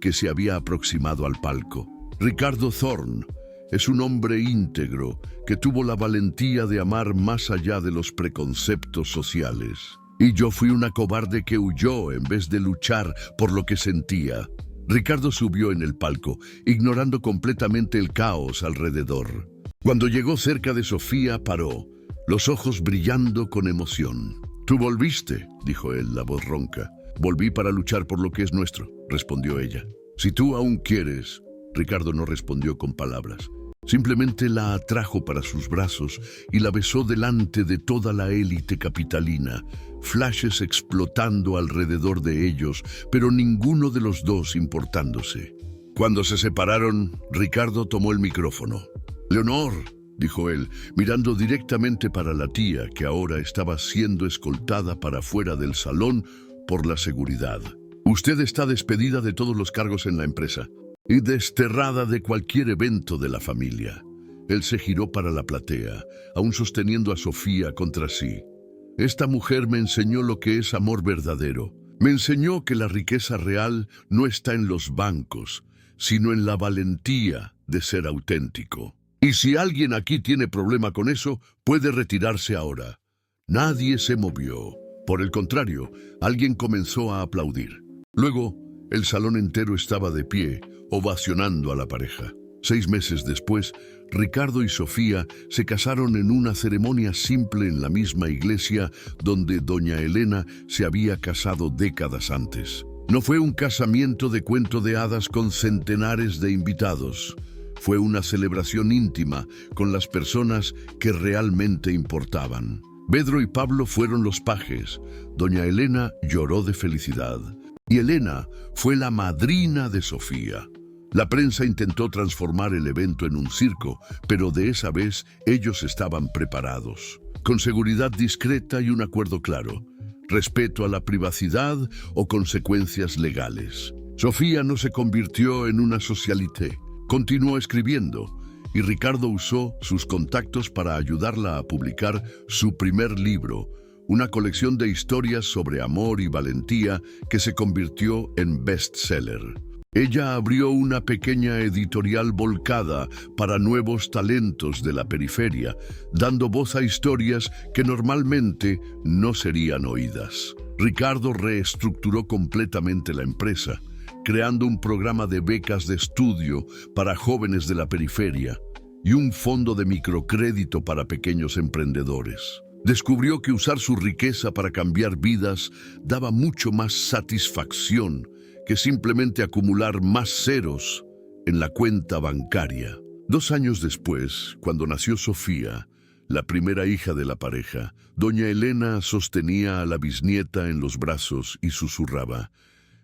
que se había aproximado al palco. «Ricardo Thorne es un hombre íntegro que tuvo la valentía de amar más allá de los preconceptos sociales. Y yo fui una cobarde que huyó en vez de luchar por lo que sentía». Ricardo subió en el palco, ignorando completamente el caos alrededor. Cuando llegó cerca de Sofía, paró, los ojos brillando con emoción. «Tú volviste», dijo él, la voz ronca. «Volví para luchar por lo que es nuestro», respondió ella. «Si tú aún quieres». Ricardo no respondió con palabras. Simplemente la atrajo para sus brazos y la besó delante de toda la élite capitalina, flashes explotando alrededor de ellos, pero ninguno de los dos importándose. Cuando se separaron, Ricardo tomó el micrófono. «Leonor», dijo él, mirando directamente para la tía, que ahora estaba siendo escoltada para fuera del salón por la seguridad. «Usted está despedida de todos los cargos en la empresa y desterrada de cualquier evento de la familia». Él se giró para la platea, aún sosteniendo a Sofía contra sí. «Esta mujer me enseñó lo que es amor verdadero. Me enseñó que la riqueza real no está en los bancos, sino en la valentía de ser auténtico. Y si alguien aquí tiene problema con eso, puede retirarse ahora». Nadie se movió. Por el contrario, alguien comenzó a aplaudir. Luego, el salón entero estaba de pie, ovacionando a la pareja. 6 meses después, Ricardo y Sofía se casaron en una ceremonia simple en la misma iglesia donde doña Elena se había casado décadas antes. No fue un casamiento de cuento de hadas con centenares de invitados. Fue una celebración íntima con las personas que realmente importaban. Pedro y Pablo fueron los pajes. Doña Elena lloró de felicidad. Y Elena fue la madrina de Sofía. La prensa intentó transformar el evento en un circo, pero de esa vez ellos estaban preparados. Con seguridad discreta y un acuerdo claro. Respeto a la privacidad o consecuencias legales. Sofía no se convirtió en una socialité. Continuó escribiendo, y Ricardo usó sus contactos para ayudarla a publicar su primer libro, una colección de historias sobre amor y valentía que se convirtió en bestseller. Ella abrió una pequeña editorial volcada para nuevos talentos de la periferia, dando voz a historias que normalmente no serían oídas. Ricardo reestructuró completamente la empresa, creando un programa de becas de estudio para jóvenes de la periferia y un fondo de microcrédito para pequeños emprendedores. Descubrió que usar su riqueza para cambiar vidas daba mucho más satisfacción que simplemente acumular más ceros en la cuenta bancaria. 2 años después, cuando nació Sofía, la primera hija de la pareja, doña Elena sostenía a la bisnieta en los brazos y susurraba: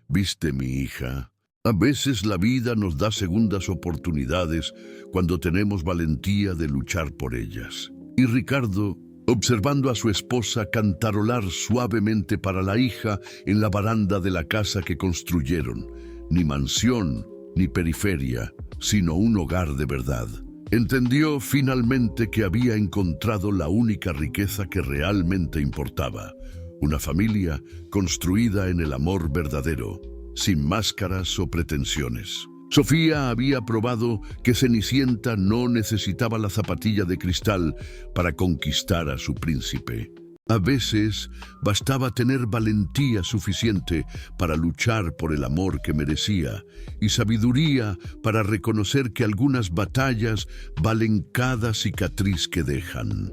«¿Viste, mi hija? A veces la vida nos da segundas oportunidades cuando tenemos valentía de luchar por ellas». Y Ricardo, observando a su esposa cantarolar suavemente para la hija en la baranda de la casa que construyeron, ni mansión ni periferia, sino un hogar de verdad, entendió finalmente que había encontrado la única riqueza que realmente importaba: una familia construida en el amor verdadero, sin máscaras o pretensiones. Sofía había probado que Cenicienta no necesitaba la zapatilla de cristal para conquistar a su príncipe. A veces bastaba tener valentía suficiente para luchar por el amor que merecía y sabiduría para reconocer que algunas batallas valen cada cicatriz que dejan.